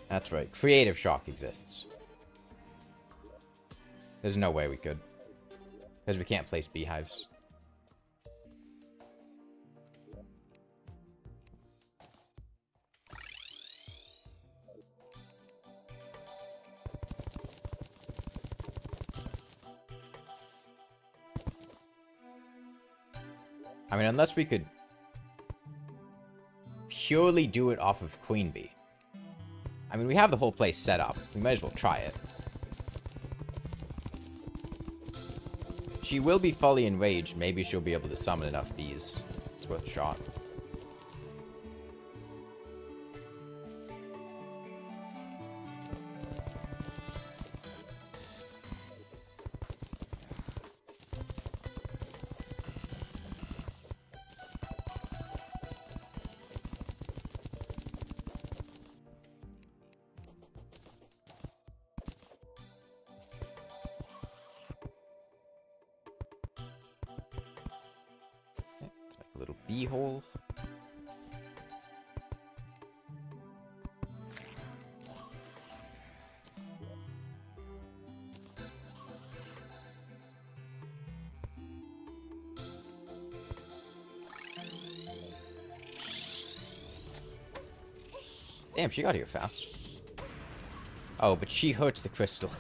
That's right. Creative shock exists. There's no way we could. Because we can't place beehives. I mean, unless we could purely do it off of Queen Bee. I mean, we have the whole place set up. We might as well try it. She will be fully enraged. Maybe she'll be able to summon enough bees. It's worth a shot. Let's make a little bee hole. Damn, she got here fast. Oh, but she hurts the crystal.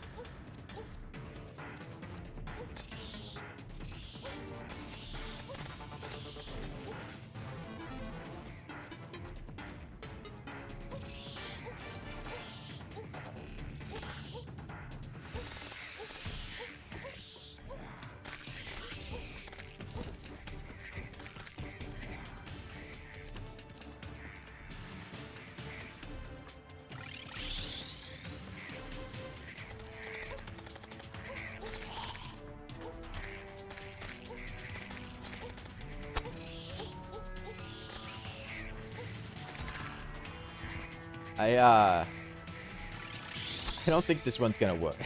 I don't think this one's gonna work.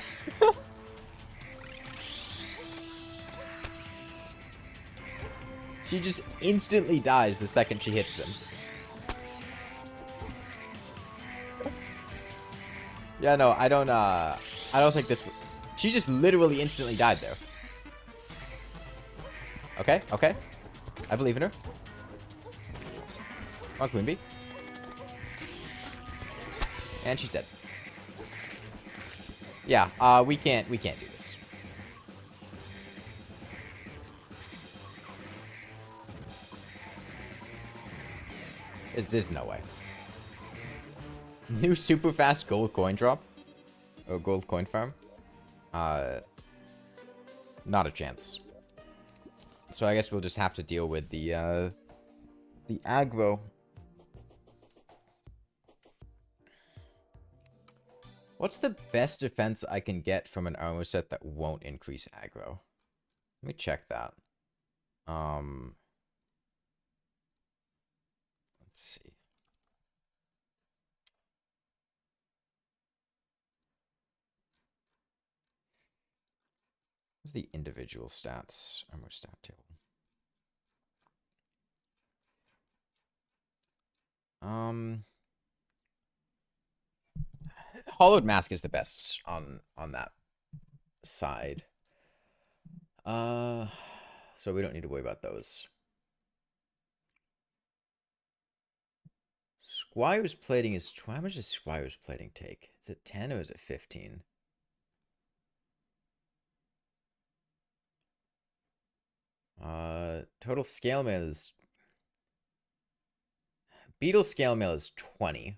She just instantly dies the second she hits them. Yeah, no, I don't think this... She just literally instantly died there. Okay, okay. I believe in her. Come on, Queen Bee. And she's dead. Yeah, we can't do this. There's no way. New super fast gold coin drop. Or gold coin farm. Not a chance. So I guess we'll just have to deal with the aggro. What's the best defense I can get from an armor set that won't increase aggro? Let me check that. Let's see. What's the individual stats? Armor stat table. Hollowed Mask is the best on that side. So we don't need to worry about those. Squire's plating is... How much does Squire's plating take? Is it 10 or is it 15? Total scale mail is... Beetle scale mail is 20.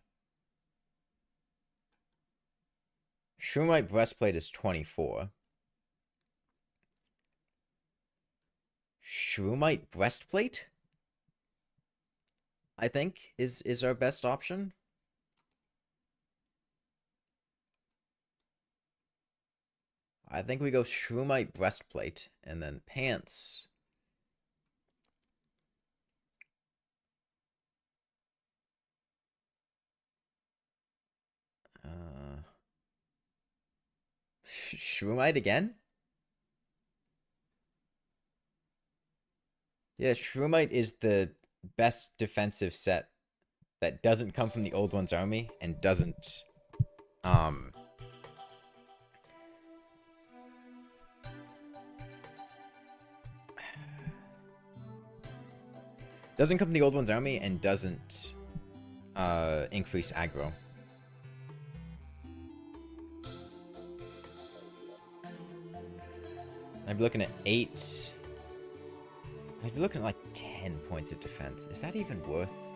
Shroomite breastplate is 24. Shroomite breastplate, I think, is our best option. I think we go Shroomite breastplate and then pants. Shroomite again? Yeah, Shroomite is the best defensive set that doesn't come from the old one's army and doesn't doesn't come from the old one's army and doesn't increase aggro. I'd be looking at 8. I'd be looking at like 10 points of defense. Is that even worth?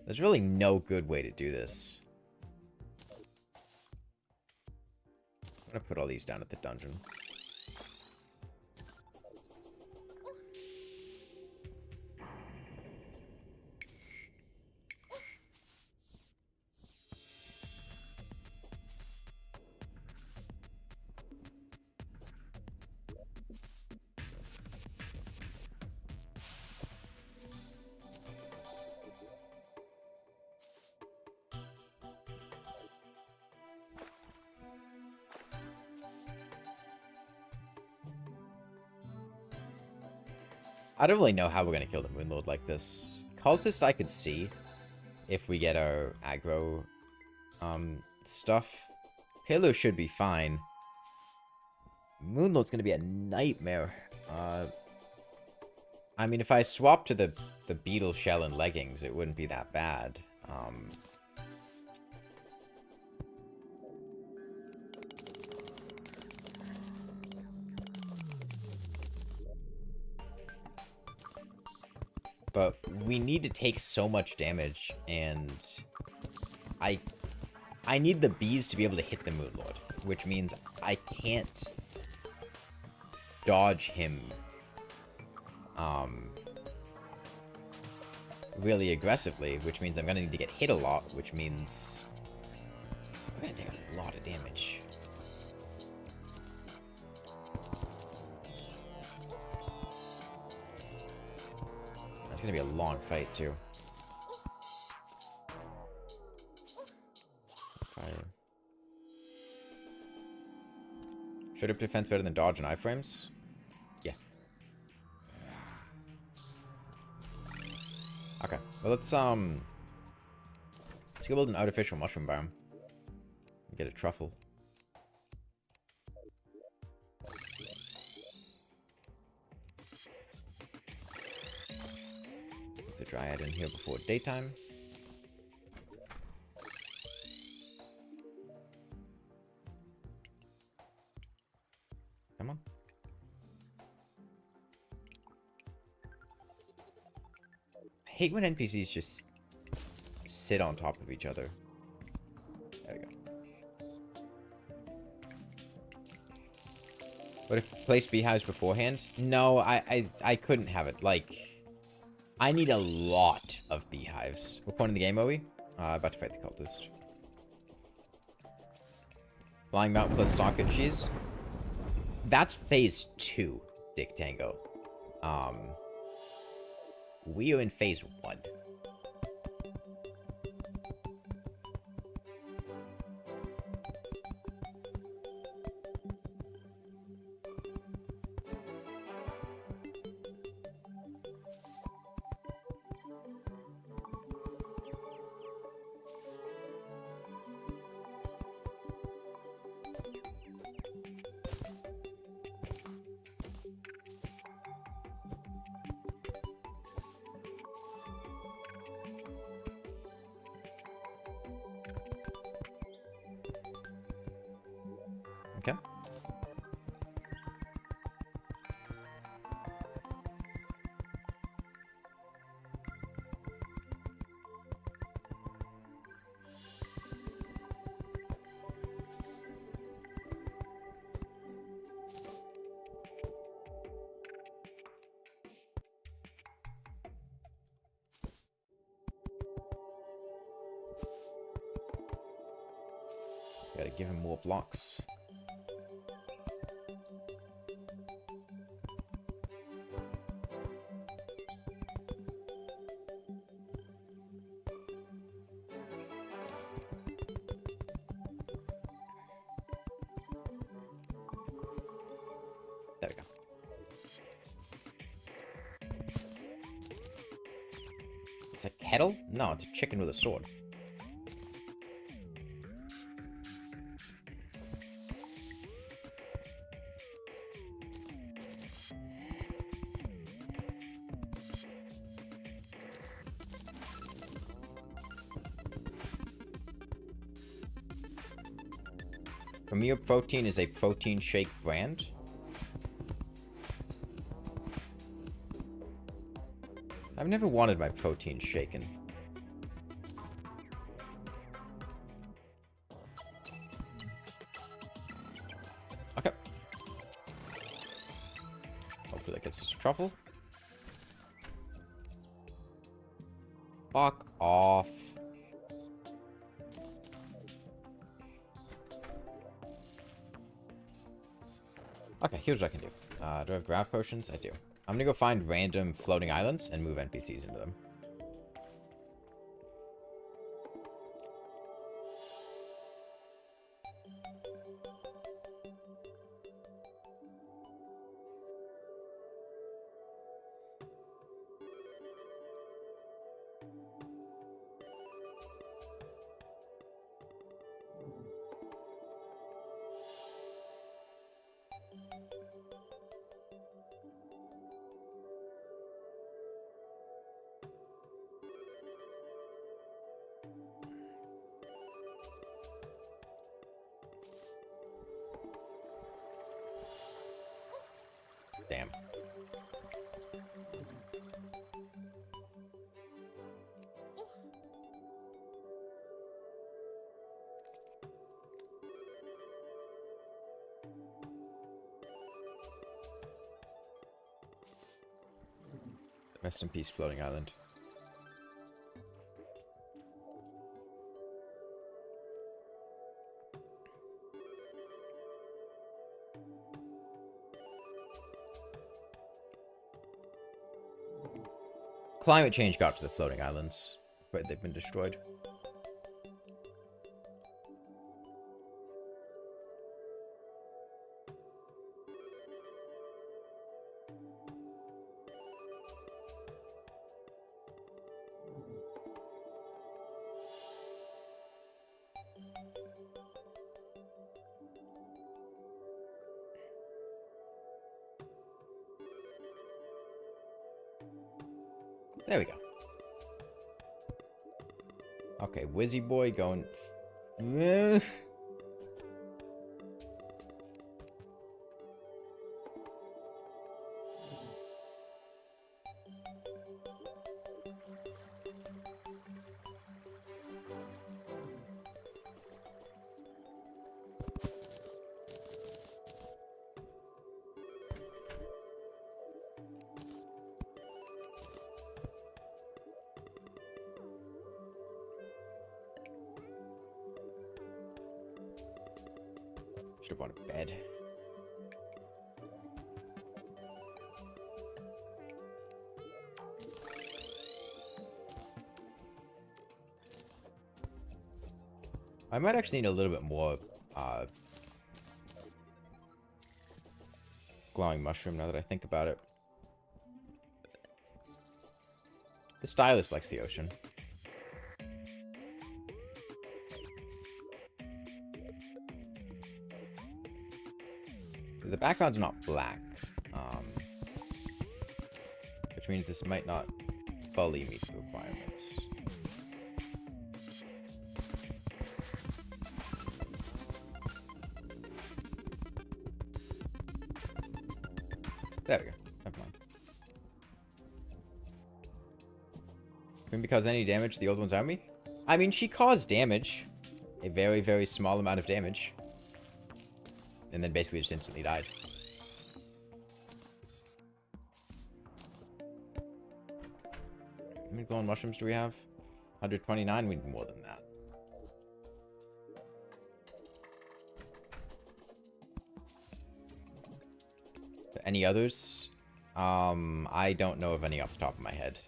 There's really no good way to do this. I'm gonna put all these down at the dungeon. I don't really know how we're going to kill the Moonlord like this. Cultist I could see if we get our aggro stuff. Halo should be fine. Moonlord's going to be a nightmare. I mean, if I swap to the beetle shell and leggings, it wouldn't be that bad. But we need to take so much damage, and I need the bees to be able to hit the Moonlord, which means I can't dodge him really aggressively, which means I'm gonna need to get hit a lot, which means I'm gonna take a lot of damage. It's gonna be a long fight, too. Fire. Should have defense better than dodge and iframes? Yeah. Okay. Well, let's go build an artificial mushroom biome. Get a truffle. The dryad in here before daytime. Come on. I hate when NPCs just sit on top of each other. There we go. What if place beehives beforehand? No, I couldn't have it. Like, I need a lot of beehives. What point in the game are we? About to fight the cultist. Flying Mountain plus socket cheese. That's phase 2. Dick Tango. We are in phase 1. Okay. Gotta give him more blocks. There we go. It's a kettle? No, it's a chicken with a sword. Premier Protein is a protein shake brand. I've never wanted my protein shaken. Okay. Hopefully that gets us a truffle. Fuck off. Okay, here's what I can do. Do I have graph potions? I do. I'm gonna go find random floating islands and move NPCs into them. Damn. Rest in peace, floating island. Climate change got to the floating islands, but they've been destroyed. There we go. Okay, Wizzy Boy going... Should have bought a bed. I might actually need a little bit more glowing mushroom now that I think about it. The stylist likes the ocean. The background's not black, which means this might not fully meet the requirements. There we go. Never mind. Couldn't because any damage to the old one's army? I mean, she caused damage. A very, very small amount of damage. And then basically just instantly died. How many glowing mushrooms do we have? 129? We need more than that. Any others? I don't know of any off the top of my head.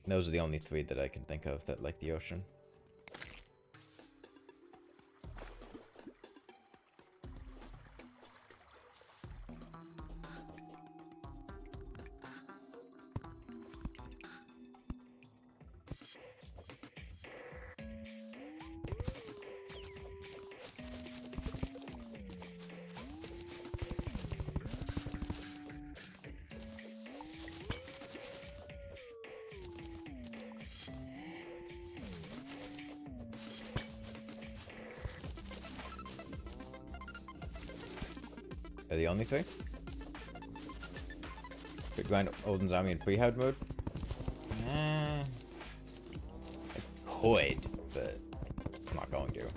Those are the only 3 that I can think of that like the ocean. They're the only 3? Could grind Olden's army in pre-hard mode? I could, but I'm not going to.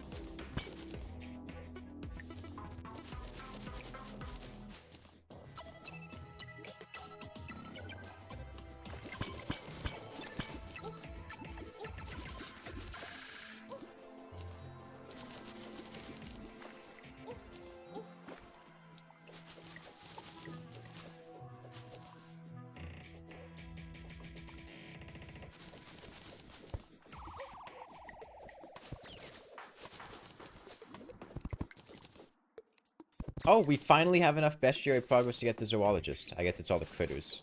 Oh, we finally have enough bestiary progress to get the zoologist. I guess it's all the critters.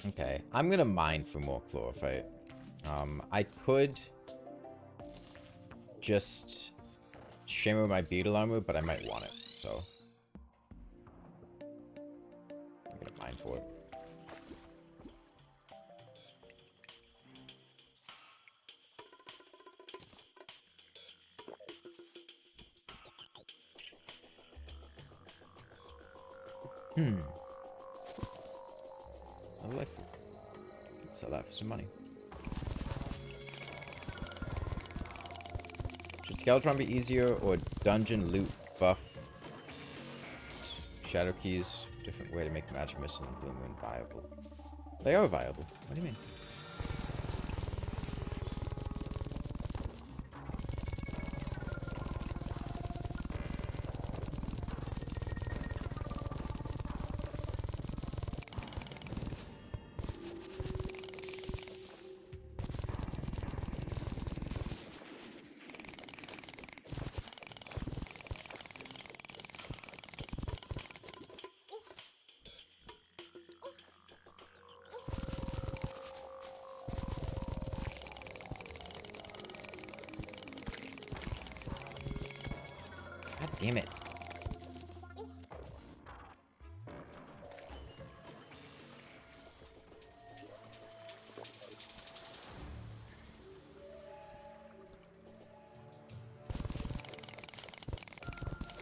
Okay, I'm gonna mine for more chlorophyte. I could just shimmer my beetle armor, but I might want it, so I'm gonna mine for it. I like it. Let's sell that for some money. Should Skeletron be easier or dungeon loot buff? Shadow keys, different way to make magic missile and blue moon viable. They are viable. What do you mean? God damn it.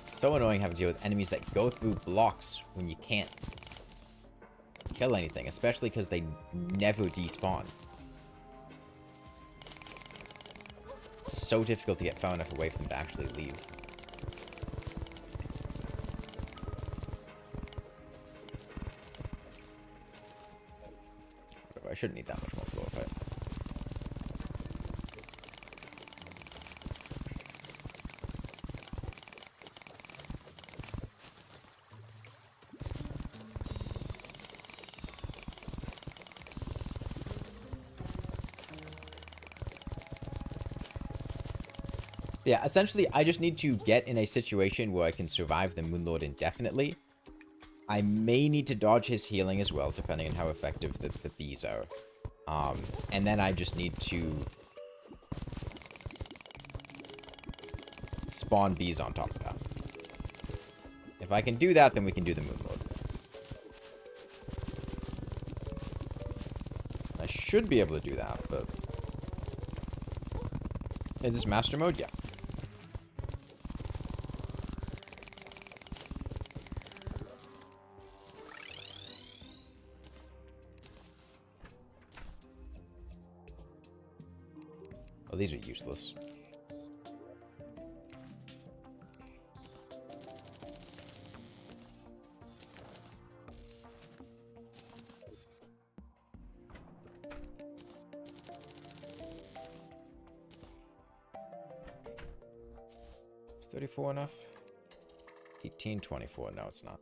So annoying having to deal with enemies that go through blocks when you can't kill anything, especially because they never despawn. It's so difficult to get far enough away from them to actually leave. I shouldn't need that much more chlorophyte. Yeah, essentially, I just need to get in a situation where I can survive the Moonlord indefinitely. I may need to dodge his healing as well, depending on how effective the bees are. And then I just need to spawn bees on top of that. If I can do that, then we can do the Moonlord. I should be able to do that, but... Is this master mode? Yeah. Oh, these are useless. Is 34 enough? 18, 24. No, it's not.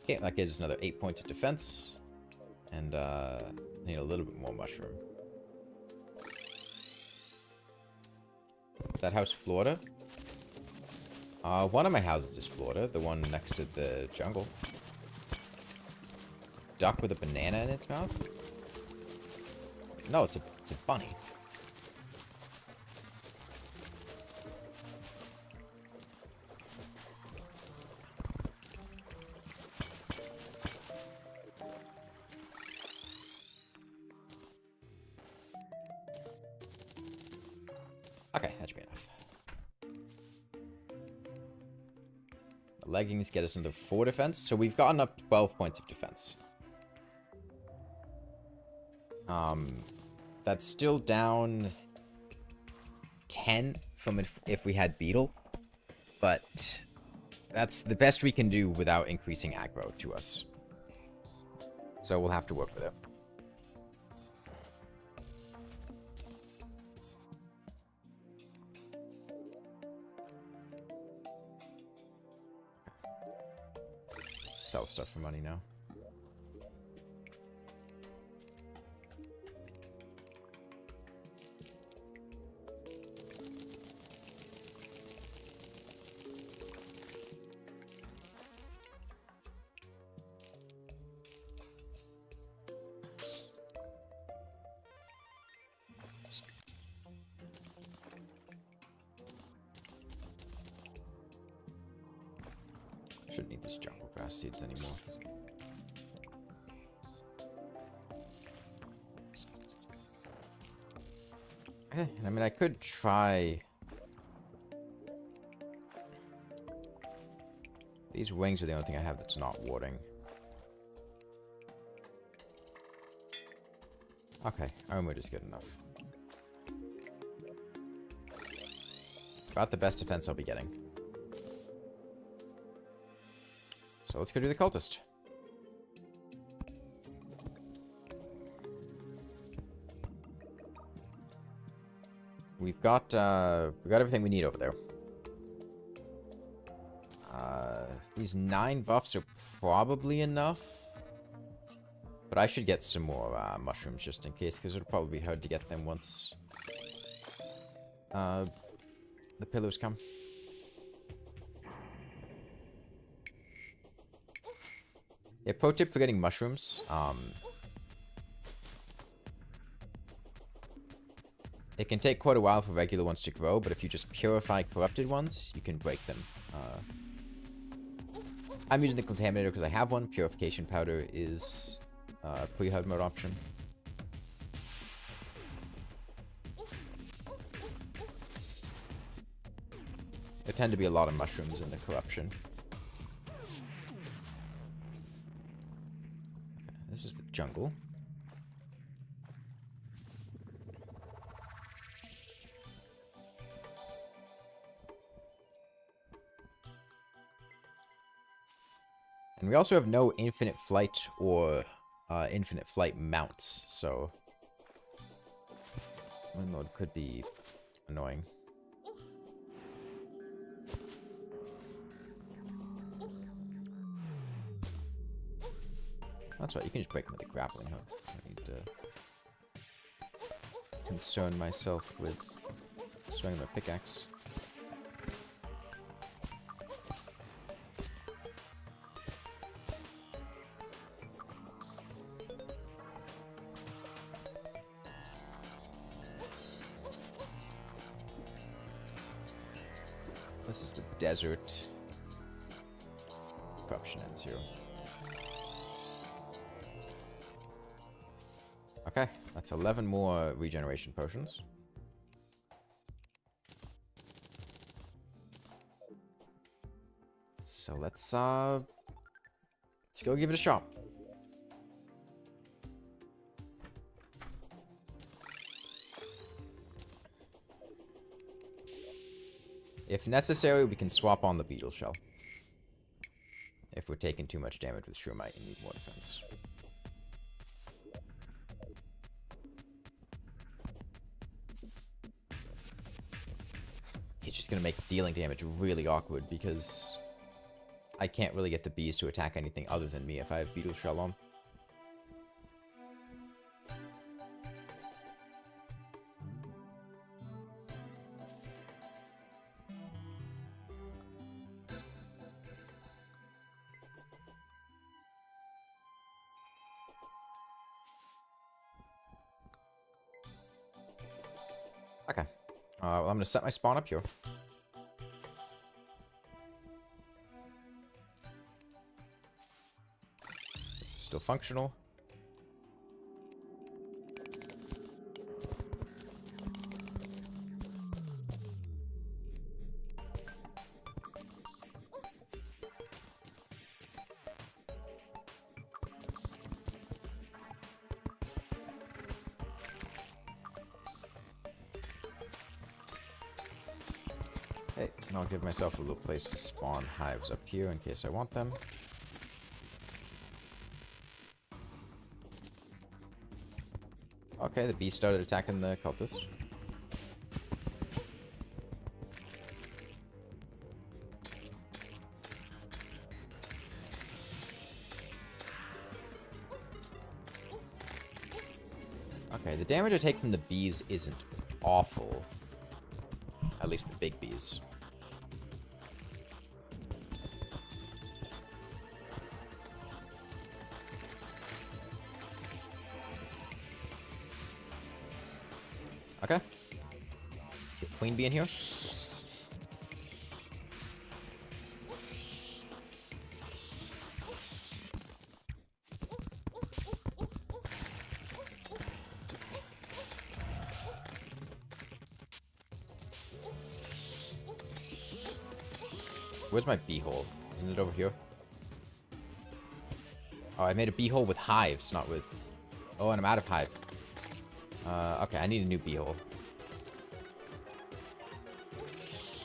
Okay, that gives another 8 points of defense. And, need a little bit more mushroom. That house Florida? One of my houses is Florida. The one next to the jungle. Duck with a banana in its mouth? No, it's a bunny. Okay, that should be enough. The leggings get us another 4 defense, so we've gotten up 12 points of defense. That's still down 10 from if we had Beetle, but that's the best we can do without increasing aggro to us. So we'll have to work with it. Sell stuff for money now. Shouldn't need these jungle grass seeds anymore. Okay, I mean, I could try... These wings are the only thing I have that's not warding. Okay, armor is good enough. It's about the best defense I'll be getting. So let's go do the cultist. We got everything we need over there. These 9 buffs are probably enough. But I should get some more mushrooms just in case, because it'll probably be hard to get them once the pillars come. Yeah, pro tip for getting mushrooms. It can take quite a while for regular ones to grow, but if you just purify corrupted ones, you can break them. I'm using the contaminator because I have one. Purification powder is a pre-hard mode option. There tend to be a lot of mushrooms in the corruption. Okay, this is the jungle. And we also have no infinite flight or infinite flight mounts, so wind mode could be annoying. That's right, you can just break them with a grappling hook. I don't need to concern myself with Swing my pickaxe. This is the desert. Corruption ends here. Okay, that's 11 more regeneration potions. So let's go give it a shot. If necessary, we can swap on the beetle shell. If we're taking too much damage with Shrewmite and need more defense. It's just gonna make dealing damage really awkward because I can't really get the bees to attack anything other than me if I have beetle shell on. Okay. Well, I'm going to set my spawn up here. This is still functional. Okay, and I'll give myself a little place to spawn hives up here in case I want them. Okay, the bees started attacking the cultist. Okay, the damage I take from the bees isn't awful. At least the big bees. Okay. Let's get Queen Bee in here. Where's my bee hole? Isn't it over here? Oh, I made a bee hole with hives, not with... Oh, and I'm out of hive. Okay, I need a new bee hole.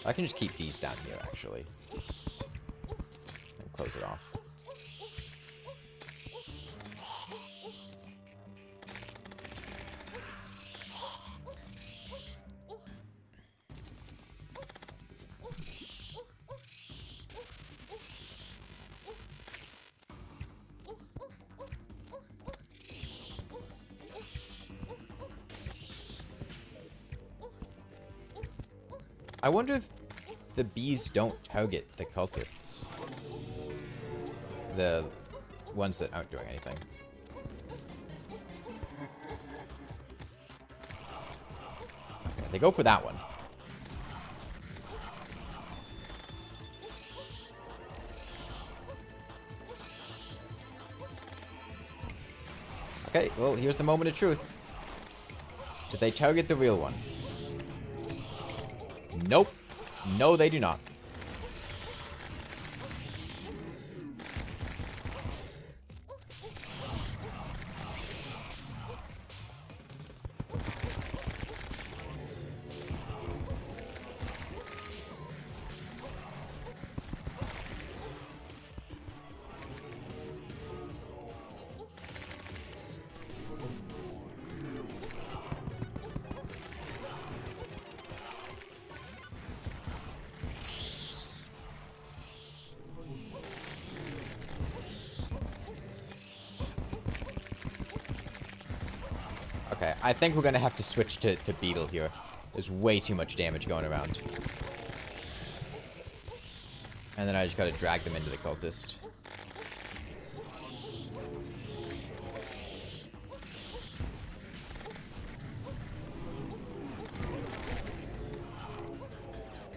I can just keep bees down here, actually. And close it off. I wonder if the bees don't target the cultists. The ones that aren't doing anything. Okay, they go for that one. Okay, well, here's the moment of truth. Did they target the real one? Nope. No, they do not. Okay, I think we're gonna have to switch to Beetle here. There's way too much damage going around. And then I just gotta drag them into the cultist.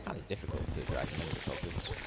Kind of difficult to drag them into the cultist.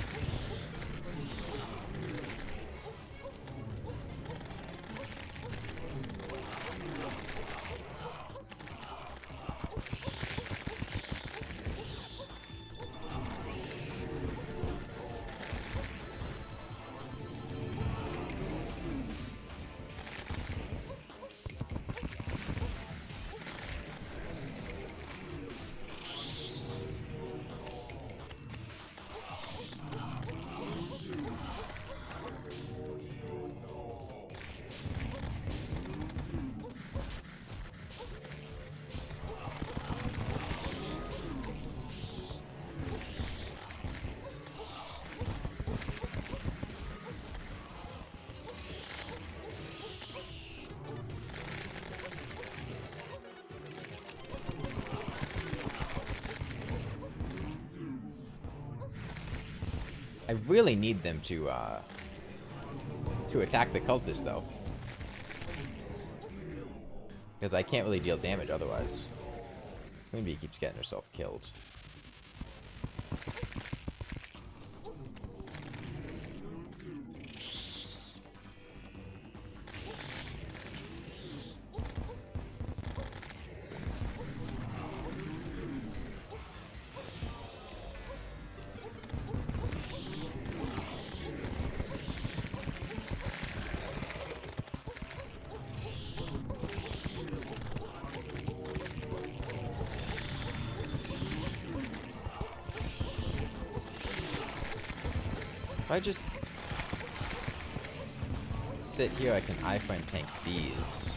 I really need them to attack the cultist, though. Because I can't really deal damage otherwise. Queen Bee keeps getting herself killed. If I just sit here, I can iframe tank these.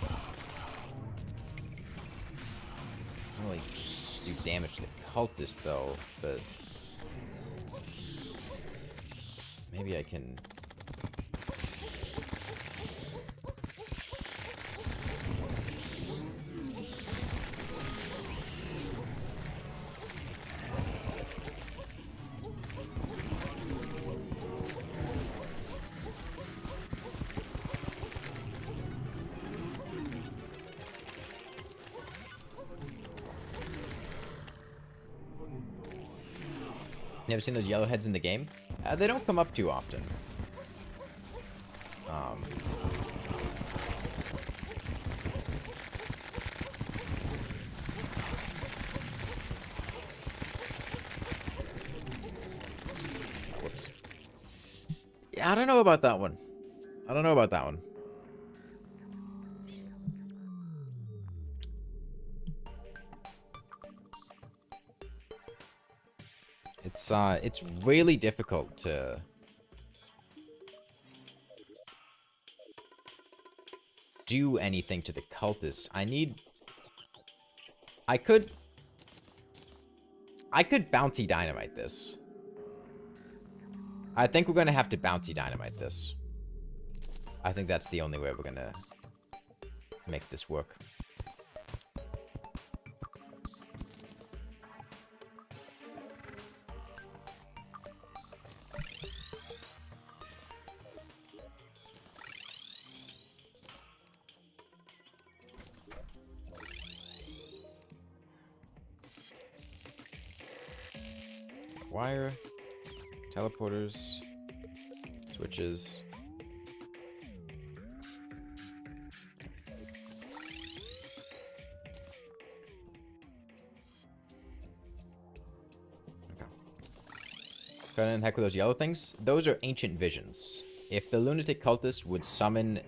Doesn't really do damage to the cultist, though, but maybe I can. Never seen those yellow heads in the game? They don't come up too often. Whoops. Yeah, I don't know about that one. I don't know about that one. It's really difficult to do anything to the cultist. I could bouncy dynamite this. I think we're gonna have to bouncy dynamite this. I think that's the only way we're gonna make this work. Wire, teleporters, switches. Okay. Go ahead and heck with those yellow things. Those are ancient visions. If the lunatic cultist would summon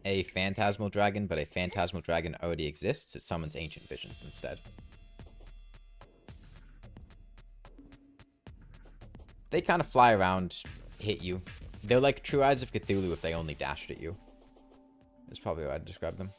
a phantasmal dragon, but a phantasmal dragon already exists, it summons ancient visions instead. They kind of fly around, hit you. They're like True Eyes of Cthulhu if they only dashed at you. That's probably how I'd describe them.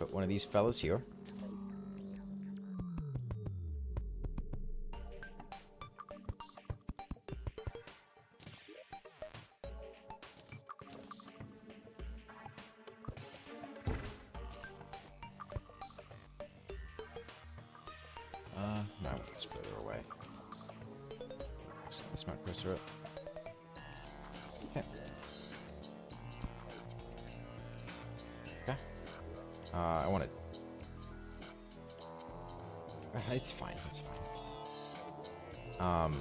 put one of these fellas here. No, it's further away. So let's not cursor it. Okay. Okay. I want to... It's fine. It's fine.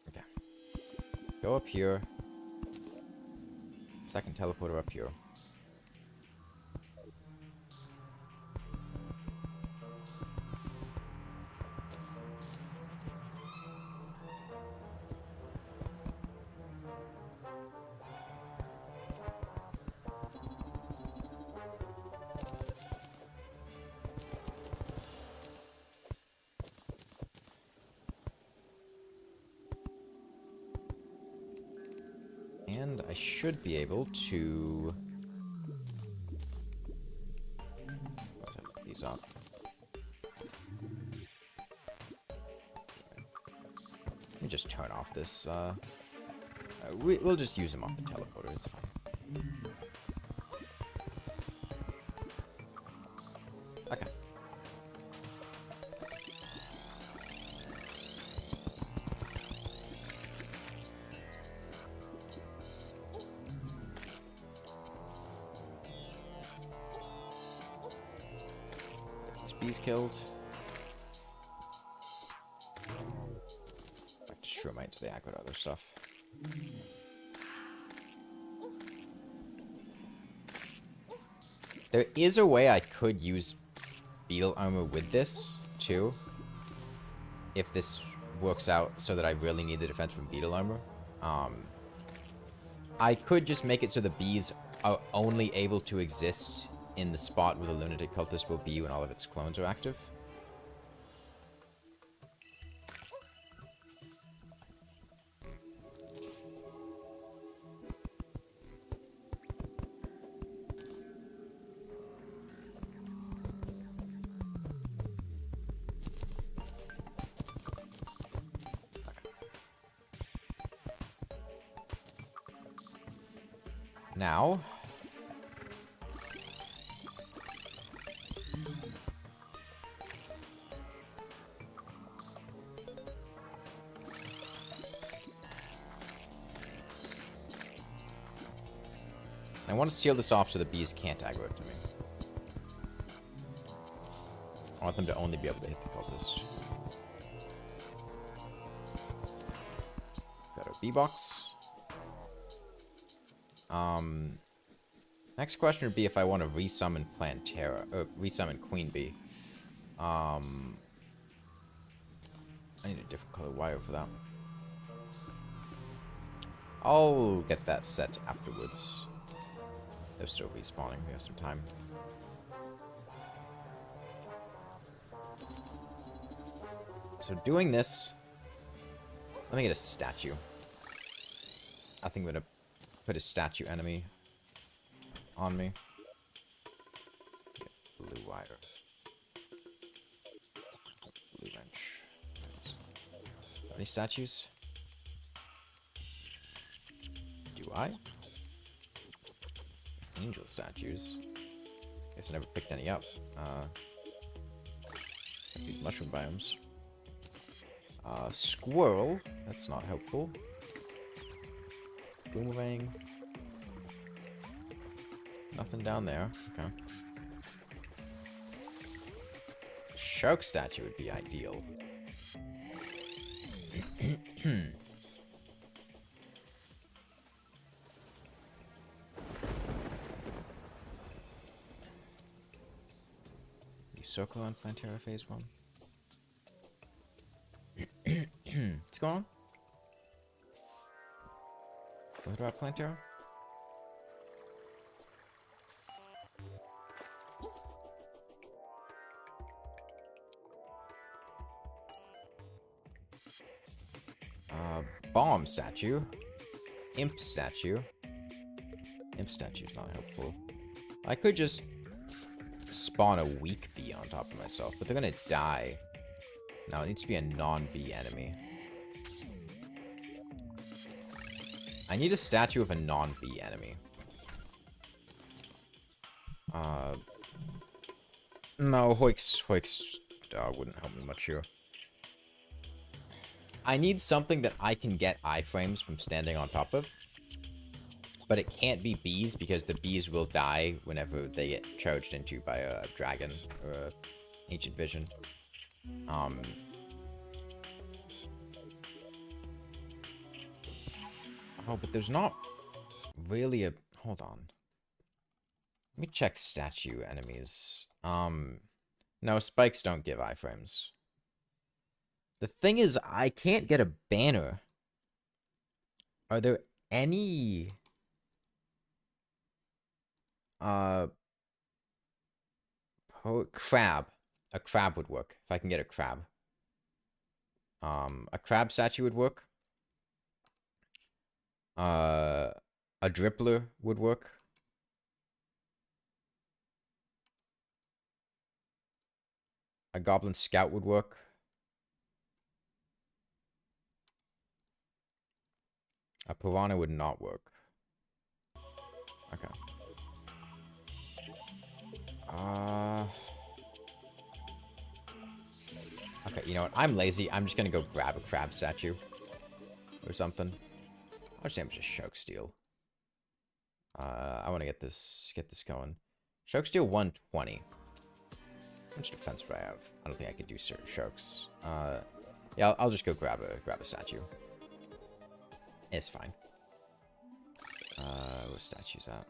Okay. Go up here. Second teleporter up here. And I should be able to... Let's have these up. Let me just turn off this. We'll just use them off the teleporter. It's fine. Okay. Bees killed. Back to Shroomites, they aggro other stuff. There is a way I could use beetle armor with this, too. If this works out so that I really need the defense from beetle armor. I could just make it so the bees are only able to exist in the spot where the lunatic cultist will be when all of its clones are active. Now, I want to seal this off so the bees can't aggro it to me. I want them to only be able to hit the cultist. Got our bee box. Next question would be if I want to resummon Plantera, or resummon Queen Bee. I need a different color wire for that. I'll get that set afterwards. They're still respawning. We have some time. So doing this, let me get a statue. I think I'm gonna put a statue enemy on me. Get blue wire. Blue wrench. Any statues? Do I? Angel statues. Guess I never picked any up. These mushroom biomes. Squirrel. That's not helpful. Boomerang. Nothing down there. Okay. Shark statue would be ideal. You circle on Plantera phase 1. What's going on? What about Plantera? Bomb statue. Imp statue. Imp statue's not helpful. I could just spawn a weak bee on top of myself, but they're gonna die. No, it needs to be a non-bee enemy. I need a statue of a non-bee enemy. No, Hoix wouldn't help me much here. I need something that I can get iframes from standing on top of. But it can't be bees, because the bees will die whenever they get charged into by a dragon or a ancient vision. Oh, but there's not really a... Hold on. Let me check statue enemies. No, spikes don't give iframes. The thing is, I can't get a banner. Are there any... crab. A crab would work, if I can get a crab. A crab statue would work. A drippler would work. A goblin scout would work. A piranha would not work. Okay. Okay, you know what? I'm lazy. I'm just gonna go grab a crab statue. Or something. How much damage does Choke steal? I want to get this going. Choke steal 120. How much defense would I have? I don't think I could do certain Chokes. Yeah, I'll just go grab a statue. It's fine. What statue's at?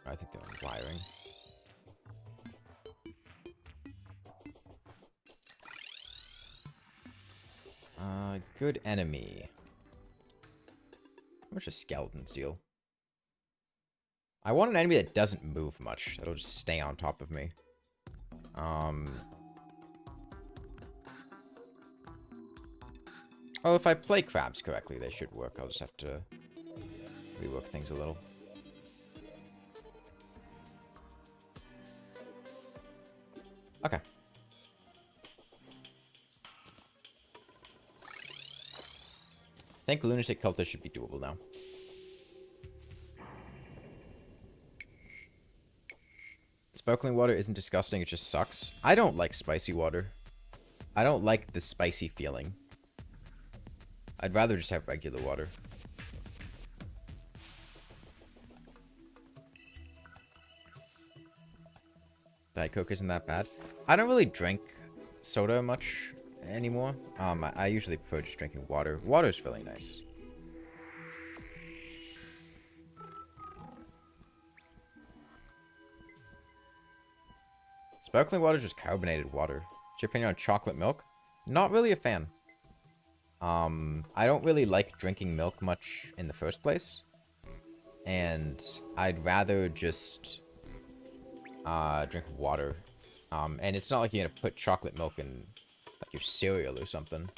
I think they're on wiring. Good enemy. How much does skeletons deal? I want an enemy that doesn't move much. That'll just stay on top of me. Oh, if I play crabs correctly, they should work. I'll just have to rework things a little. Okay. I think Lunatic Cultist should be doable now. Sparkling water isn't disgusting, it just sucks. I don't like spicy water. I don't like the spicy feeling. I'd rather just have regular water. Diet Coke isn't that bad. I don't really drink soda much anymore. I usually prefer just drinking water. Water's really nice. Sparkling water is just carbonated water. What's your opinion on chocolate milk? Not really a fan. I don't really like drinking milk much in the first place. And I'd rather just drink water. And it's not like you're gonna put chocolate milk in like your cereal or something.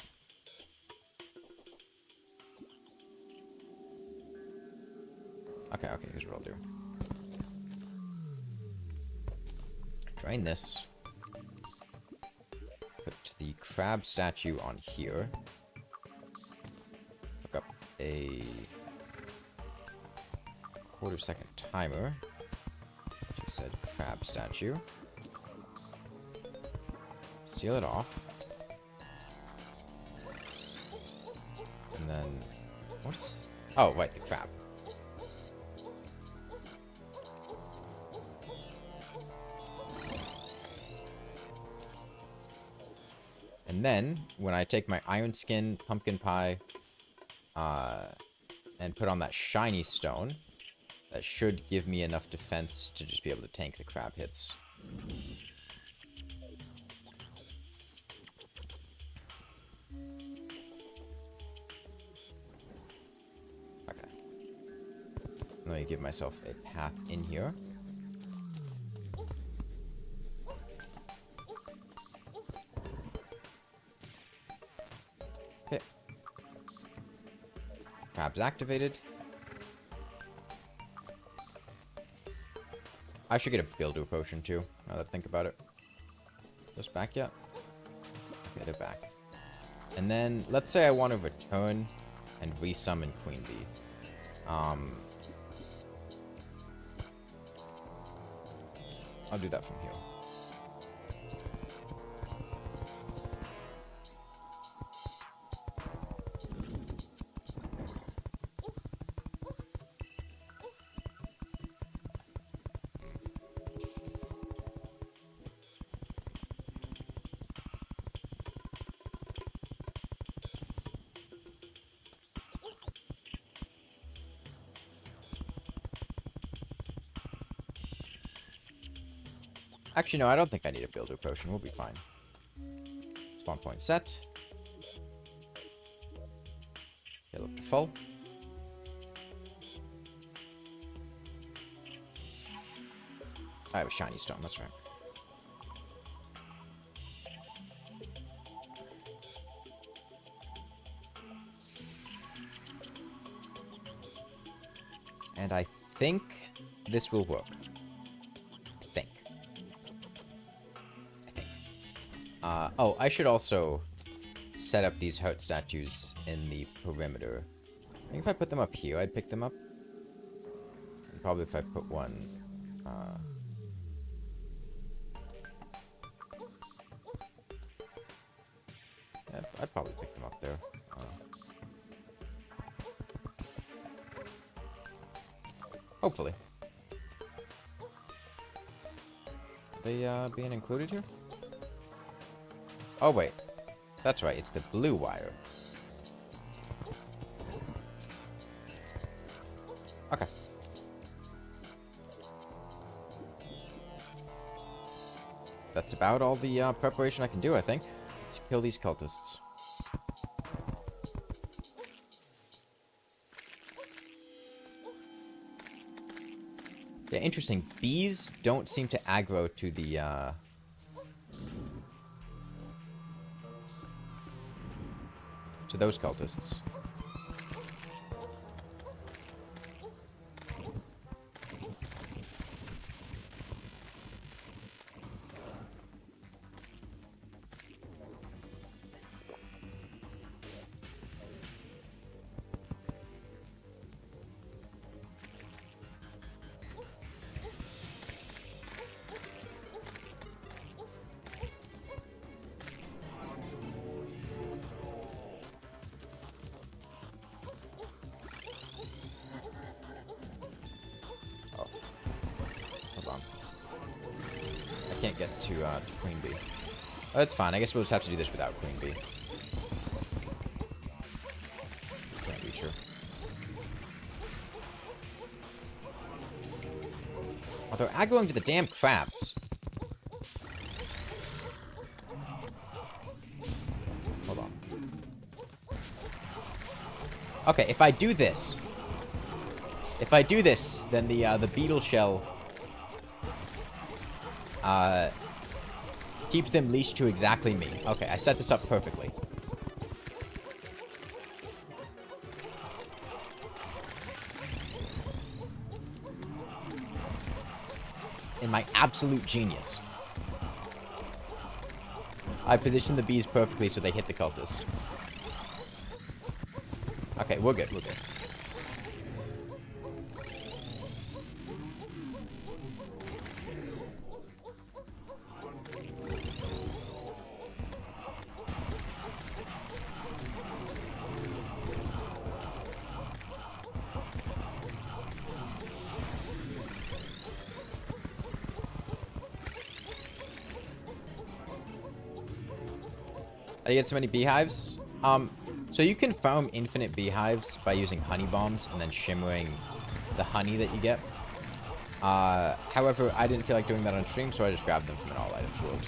Okay, here's what I'll do. Drain this. Put the crab statue on here. Look up a quarter-second timer. You said crab statue. Seal it off. And then... what is... oh, wait, the crab. And then, when I take my iron skin, pumpkin pie, and put on that shiny stone, that should give me enough defense to just be able to tank the crab hits. Okay. Let me give myself a path in here. Okay. Crab's activated. I should get a builder potion too, now that I think about it. Those back yet? Okay, they're back. And then, let's say I want to return and resummon Queen Bee. I'll do that from here. Actually, no, I don't think I need a builder potion. We'll be fine. Spawn point set. Heal up to full. I have a shiny stone, that's right. And I think this will work. Oh, I should also set up these heart statues in the perimeter. I think if I put them up here, I'd pick them up. And probably if I put one... yeah, I'd probably pick them up there. Hopefully. Are they being included here? Oh, wait. That's right, it's the blue wire. Okay. That's about all the preparation I can do, I think. Let's kill these cultists. Yeah, interesting. Bees don't seem to aggro to the, to those cultists. Can't get to Queen Bee. Oh, that's fine. I guess we'll just have to do this without Queen Bee. Can't reach her. Oh, they're aggroing to the damn crabs. Hold on. Okay, if I do this, then the beetle shell keeps them leashed to exactly me. Okay, I set this up perfectly. In my absolute genius. I positioned the bees perfectly so they hit the cultist. Okay, we're good, we're good. I get so many beehives. So you can farm infinite beehives by using honey bombs and then shimmering the honey that you get. However, I didn't feel like doing that on stream, so I just grabbed them from an all items world.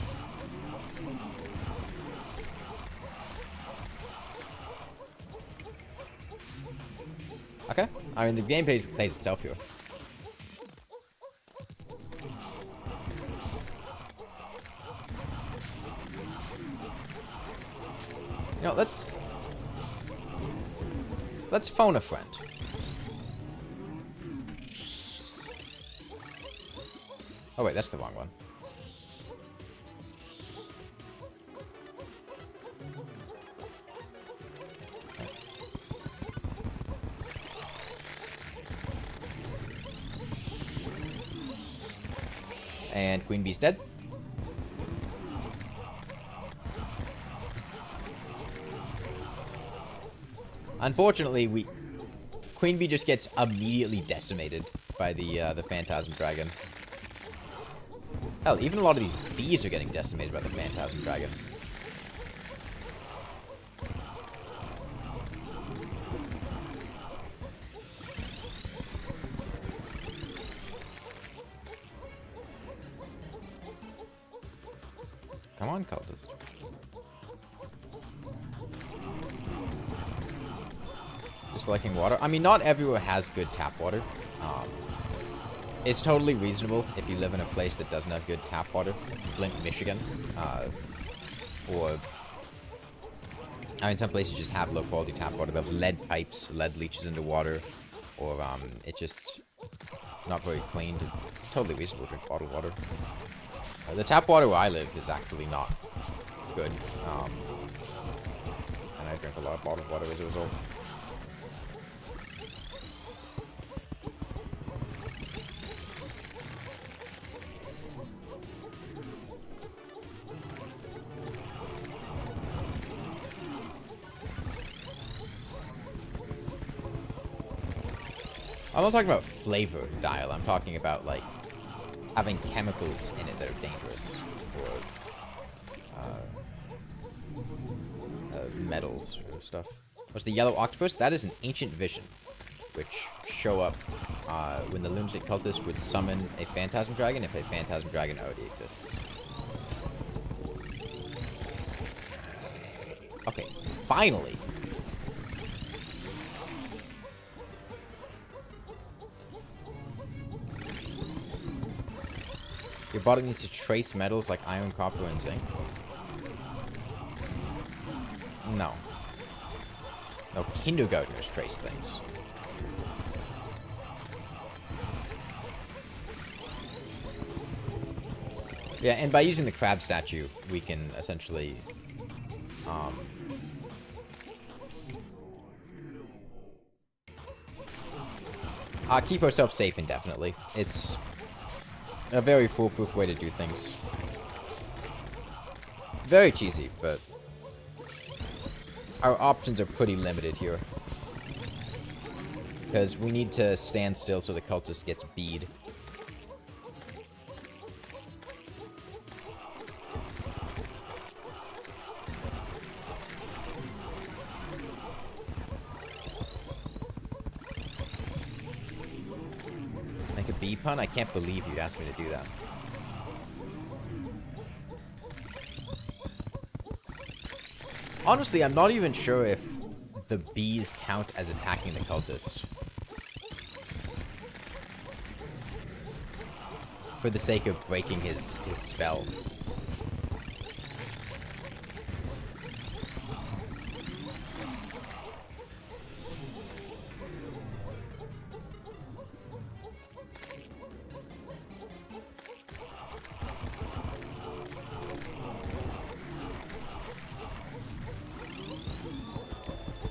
Okay. I mean, the game plays itself here. You know, let's phone a friend. Oh wait, that's the wrong one. And Queen Bee's dead. Unfortunately, Queen Bee just gets immediately decimated by the Phantasm Dragon. Hell, even a lot of these bees are getting decimated by the Phantasm Dragon. Come on, cultist. Just liking water. I mean, not everywhere has good tap water. It's totally reasonable if you live in a place that doesn't have good tap water. Flint, Michigan. Or... I mean, some places just have low-quality tap water. They have lead pipes, lead leaches into water. Or, it's just not very clean. It's totally reasonable to drink bottled water. The tap water where I live is actually not good. And I drink a lot of bottled water as a result. I'm not talking about flavor dial. I'm talking about, like, having chemicals in it that are dangerous. Or metals or stuff. What's the yellow octopus? That is an ancient vision, which show up when the lunatic cultist would summon a phantasm dragon if a phantasm dragon already exists. Okay, finally! Your body needs to trace metals like iron, copper, and zinc. No. No, kindergartners trace things. Yeah, and by using the crab statue, we can essentially... keep ourselves safe indefinitely. It's a very foolproof way to do things. Very cheesy, but our options are pretty limited here. Because we need to stand still so the cultist gets bead. Make a bee pun? I can't believe you'd ask me to do that. Honestly, I'm not even sure if the bees count as attacking the cultist. For the sake of breaking his spell.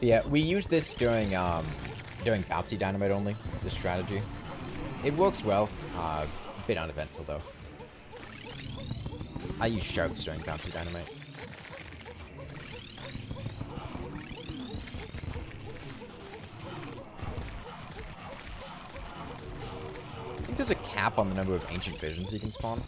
Yeah, we use this during bouncy dynamite only, this strategy. It works well, a bit uneventful though. I use sharks during bouncy dynamite. I think there's a cap on the number of ancient visions you can spawn.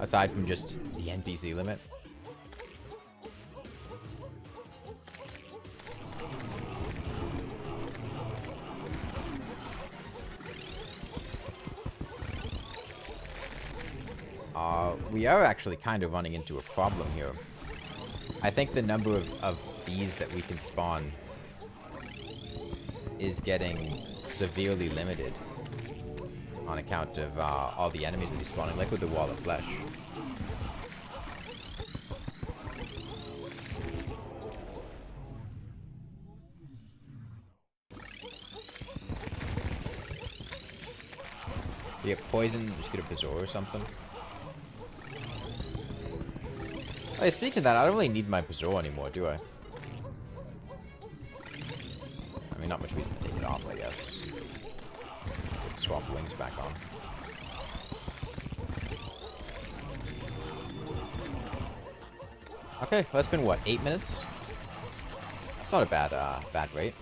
Aside from just the NPC limit. We are actually kind of running into a problem here. I think the number of bees that we can spawn is getting severely limited on account of all the enemies that he's spawning, like with the Wall of Flesh. You get poisoned, just get a Bazaar or something. Hey, speaking of that, I don't really need my Bazaar anymore, do I? I mean, not much reason to take it off, I guess. Swap wings back on. Okay, well, that's been, what, 8 minutes? That's not a bad rate.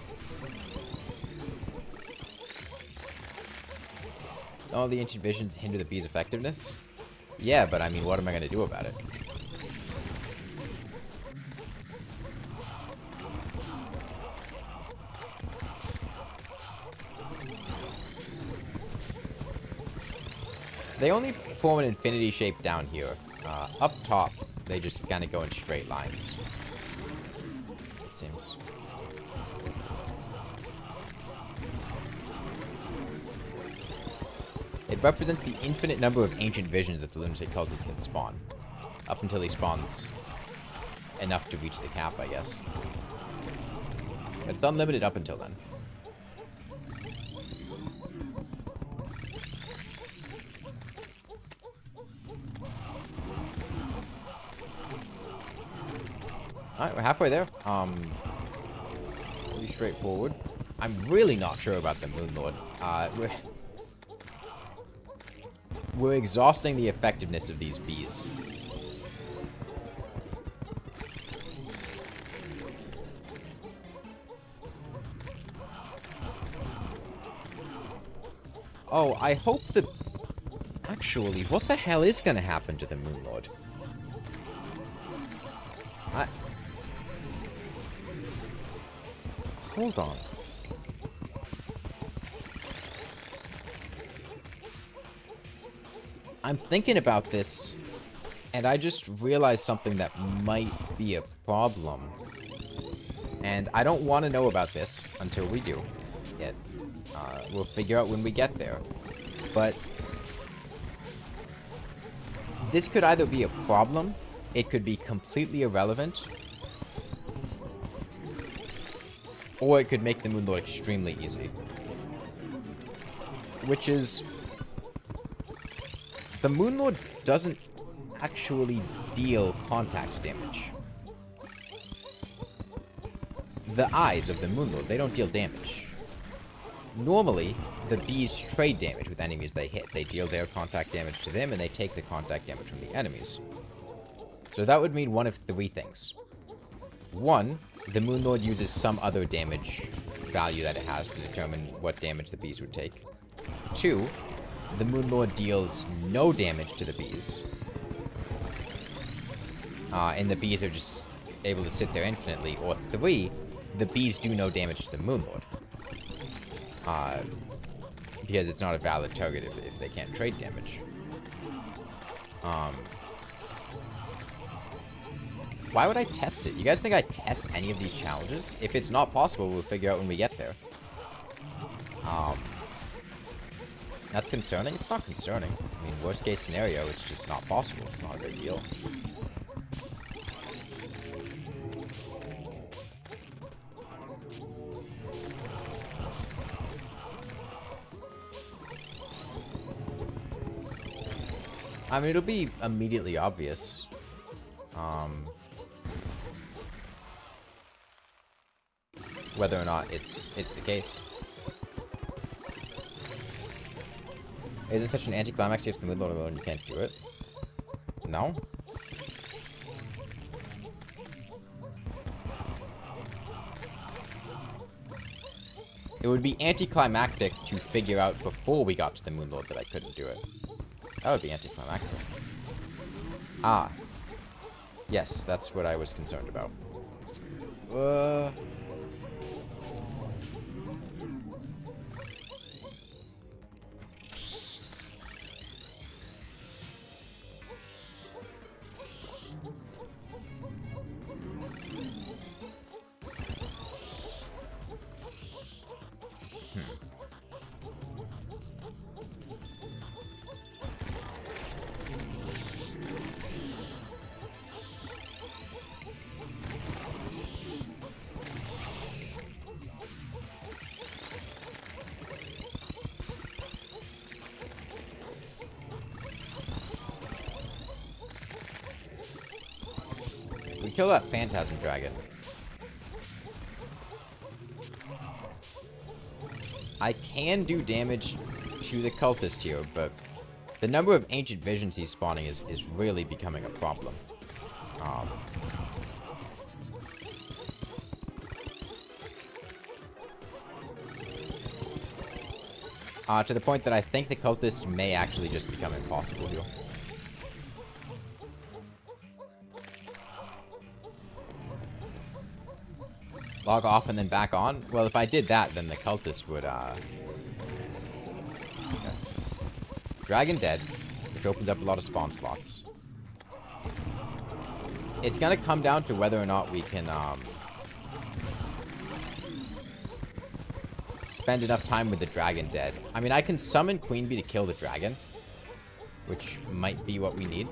All the ancient visions hinder the bee's effectiveness? Yeah, but I mean, what am I going to do about it? They only form an infinity shape down here. Up top, they just kind of go in straight lines. It seems. It represents the infinite number of ancient visions that the lunatic cultist can spawn. Up until he spawns enough to reach the cap, I guess. But it's unlimited up until then. Alright, we're halfway there. Pretty straightforward. I'm really not sure about the Moon Lord. We're exhausting the effectiveness of these bees. Oh, I hope the... Actually, what the hell is gonna happen to the Moon Lord? Hold on. I'm thinking about this, and I just realized something that might be a problem. And I don't want to know about this until we do it. We'll figure out when we get there. But this could either be a problem, it could be completely irrelevant, or it could make the Moon Lord extremely easy. Which is... The Moon Lord doesn't actually deal contact damage. The eyes of the Moon Lord, they don't deal damage. Normally, the bees trade damage with enemies they hit. They deal their contact damage to them, and they take the contact damage from the enemies. So that would mean one of three things. One, the Moon Lord uses some other damage value that it has to determine what damage the bees would take. Two, the Moon Lord deals no damage to the bees. And the bees are just able to sit there infinitely. Or three, the bees do no damage to the Moon Lord. Because it's not a valid target if they can't trade damage. Why would I test it? You guys think I'd test any of these challenges? If it's not possible, we'll figure out when we get there. That's concerning? It's not concerning. I mean, worst case scenario, it's just not possible. It's not a big deal. I mean, it'll be immediately obvious. Whether or not it's the case. Is it such an anticlimax? You have to move alone and you can't do it? No? It would be anticlimactic to figure out before we got to the Moon Lord that I couldn't do it. That would be anticlimactic. Ah. Yes, that's what I was concerned about. kill that Phantasm Dragon. I can do damage to the cultist here, but the number of Ancient Visions he's spawning is really becoming a problem. To the point that I think the cultist may actually just become impossible here. Log off and then back on? Well, if I did that, then the cultist would, Okay. Dragon dead, which opens up a lot of spawn slots. It's gonna come down to whether or not we can, spend enough time with the dragon dead. I mean, I can summon Queen Bee to kill the dragon, which might be what we need.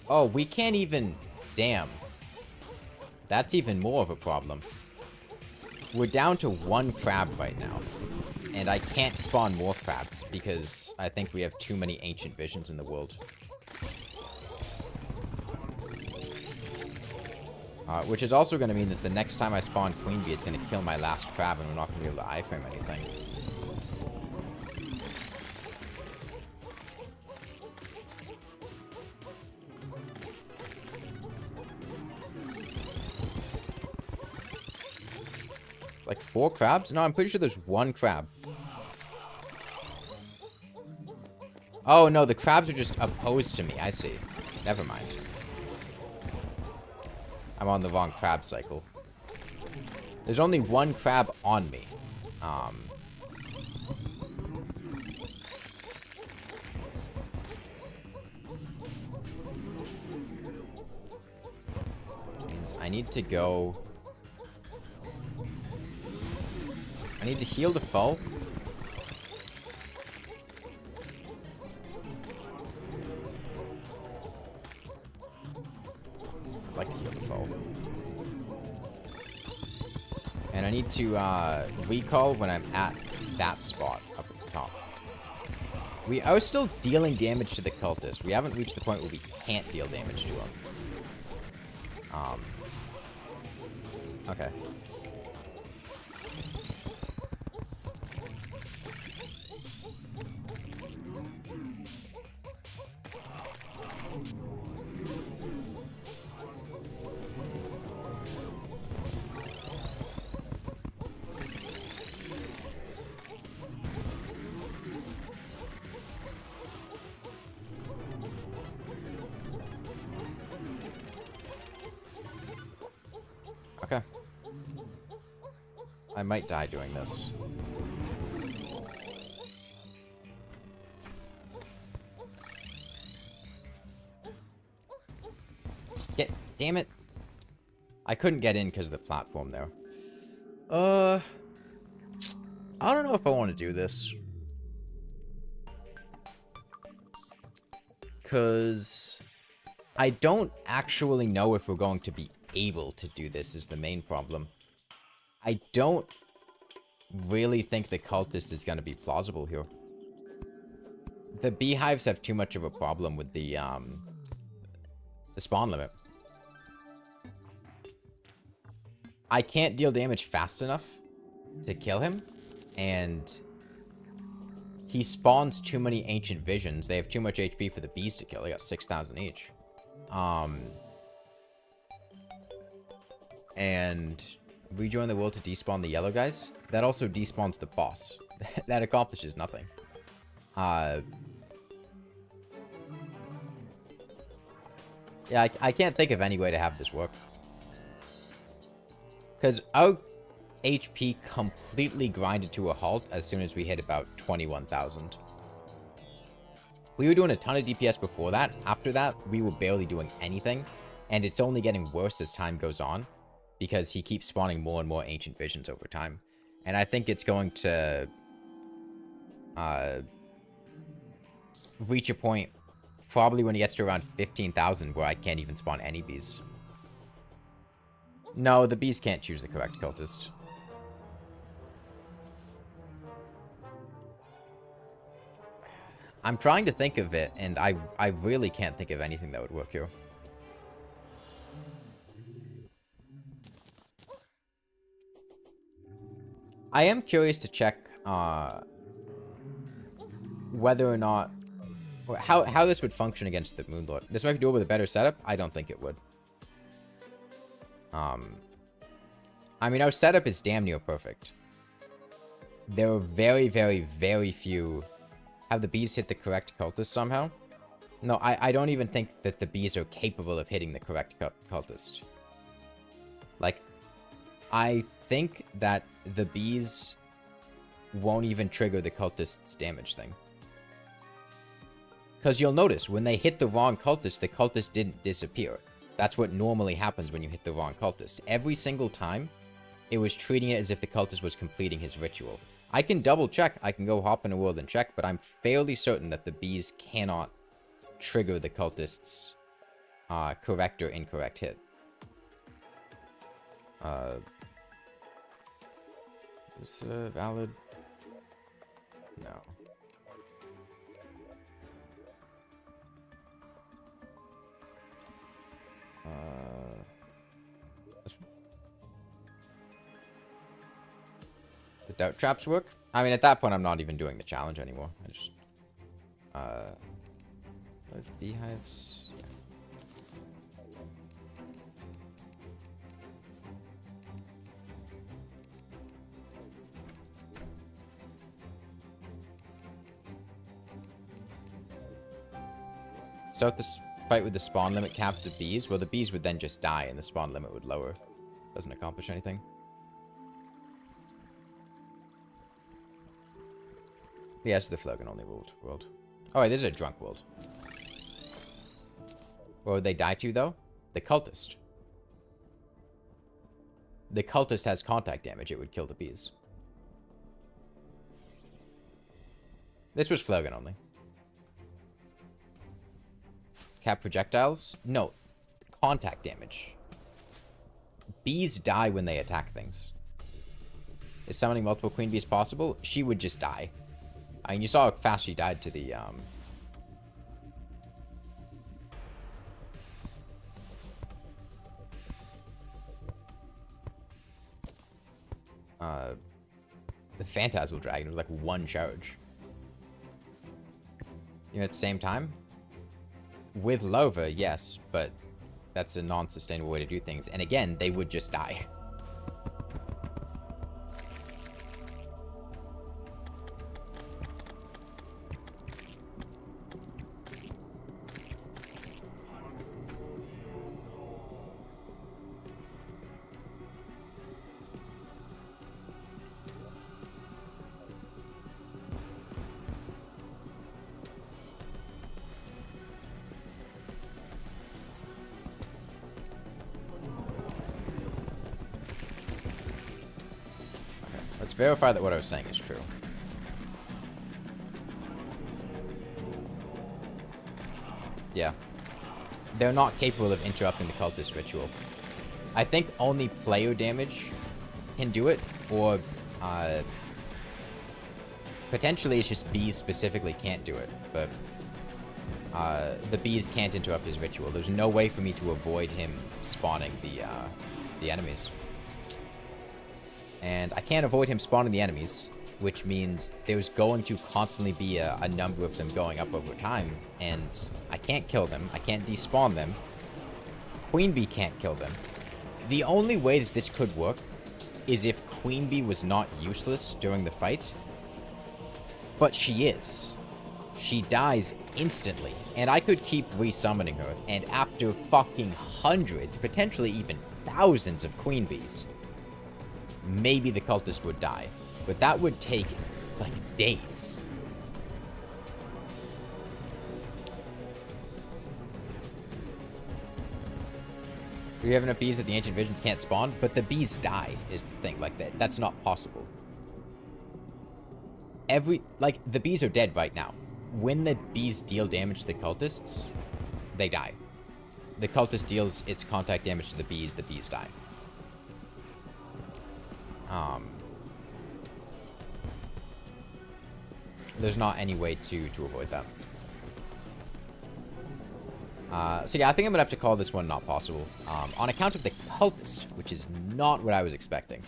Oh, we can't even... Damn. That's even more of a problem. We're down to 1 crab right now. And I can't spawn more crabs because I think we have too many Ancient Visions in the world. Which is also going to mean that the next time I spawn Queen Bee, it's going to kill my last crab and we're not going to be able to iframe anything. Like 4 crabs? No, I'm pretty sure there's 1 crab. Oh, no, the crabs are just opposed to me. I see. Never mind. I'm on the wrong crab cycle. There's only 1 crab on me. Means I need to go... I need to heal the foe. I'd like to heal the foe. And I need to recall when I'm at that spot up at the top. We are still dealing damage to the cultist. We haven't reached the point where we can't deal damage to him. Okay. Okay. I might die doing this. Damn it. I couldn't get in because of the platform there. I don't know if I want to do this. Because I don't actually know if we're going to be able to do this is the main problem. I don't really think the cultist is going to be plausible here. The beehives have too much of a problem with the spawn limit. I can't deal damage fast enough to kill him, and he spawns too many Ancient Visions. They have too much HP for the bees to kill. They got 6,000 each. And rejoin the world to despawn the yellow guys. That also despawns the boss. That accomplishes nothing. Yeah, I can't think of any way to have this work. Because our HP completely grinded to a halt as soon as we hit about 21,000. We were doing a ton of DPS before that. After that, we were barely doing anything. And it's only getting worse as time goes on. Because he keeps spawning more and more Ancient Visions over time. And I think it's going to reach a point probably when he gets to around 15,000 where I can't even spawn any bees. No, the bees can't choose the correct cultist. I'm trying to think of it, and I really can't think of anything that would work here. I am curious to check whether or not... How this would function against the Moonlord. This might be doable with a better setup. I don't think it would. I mean, our setup is damn near perfect. There are very, very, very few... Have the bees hit the correct cultist somehow? No, I don't even think that the bees are capable of hitting the correct cultist. Like, I think that the bees won't even trigger the cultist's damage thing. Because you'll notice, when they hit the wrong cultist, the cultist didn't disappear. That's what normally happens when you hit the wrong cultist. Every single time, it was treating it as if the cultist was completing his ritual. I can double check, I can go hop in a world and check, but I'm fairly certain that the bees cannot trigger the cultist's correct or incorrect hit. Is this valid? No. The doubt traps work? I mean, at that point, I'm not even doing the challenge anymore. I just... beehives? Start this fight with the spawn limit capped to bees. Well, the bees would then just die and the spawn limit would lower. Doesn't accomplish anything. Yeah, it's the Flogan only world. Oh, wait, this is a drunk world. What would they die to, though? The cultist. The cultist has contact damage. It would kill the bees. This was Flogan only. Cap projectiles? No. Contact damage. Bees die when they attack things. Is summoning multiple queen bees possible? She would just die. I mean, you saw how fast she died to the, the Phantasmal Dragon was like one charge. You know, at the same time? With Lova, yes, but that's a non-sustainable way to do things. And again, they would just die. Let's verify that what I was saying is true. Yeah. They're not capable of interrupting the cultist ritual. I think only player damage can do it, or potentially it's just bees specifically can't do it, but the bees can't interrupt his ritual. There's no way for me to avoid him spawning the enemies. And I can't avoid him spawning the enemies, which means there's going to constantly be a number of them going up over time, and I can't kill them, I can't despawn them, Queen Bee can't kill them. The only way that this could work is if Queen Bee was not useless during the fight, but she is. She dies instantly, and I could keep resummoning her, and after fucking hundreds, potentially even thousands of Queen Bees, maybe the cultist would die. But that would take, like, days. We have enough bees that the ancient visions can't spawn, but the bees die, is the thing. Like, that's not possible. The bees are dead right now. when the bees deal damage to the cultists, they die. The cultist deals its contact damage to the bees die. There's not any way to avoid that. So yeah, I think I'm gonna have to call this one not possible. On account of the cultist, which is not what I was expecting.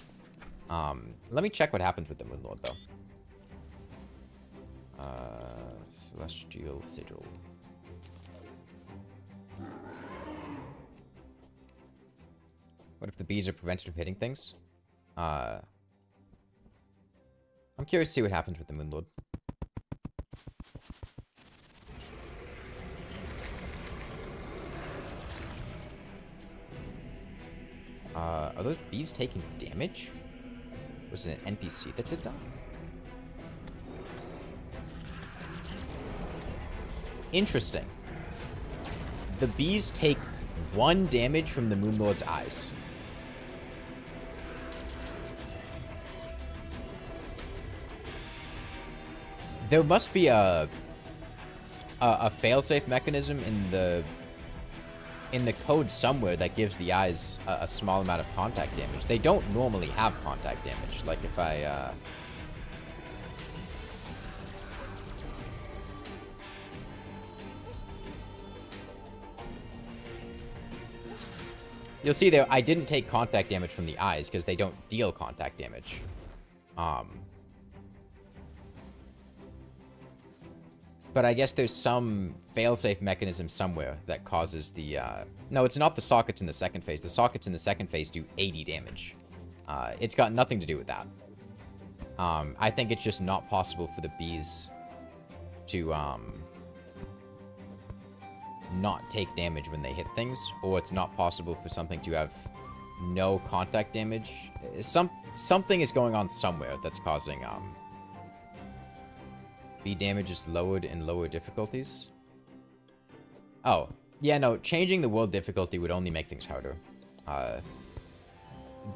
Let me check what happens with the Moonlord, though. Celestial Sigil. What if the bees are prevented from hitting things? I'm curious to see what happens with the Moonlord. Are those bees taking damage? Was it an NPC that did that? Interesting. The bees take 1 damage from the Moonlord's eyes. There must be a failsafe mechanism in the code somewhere that gives the eyes a small amount of contact damage. They don't normally have contact damage. Like if I you'll see there, I didn't take contact damage from the eyes because they don't deal contact damage. But I guess there's some failsafe mechanism somewhere that causes the... No, it's not the sockets in the second phase. The sockets in the second phase do 80 damage. It's got nothing to do with that. I think it's just not possible for the bees to not take damage when they hit things, or it's not possible for something to have no contact damage. Something is going on somewhere that's causing... bee damage is lowered in lower difficulties. Oh, yeah, no, changing the world difficulty would only make things harder.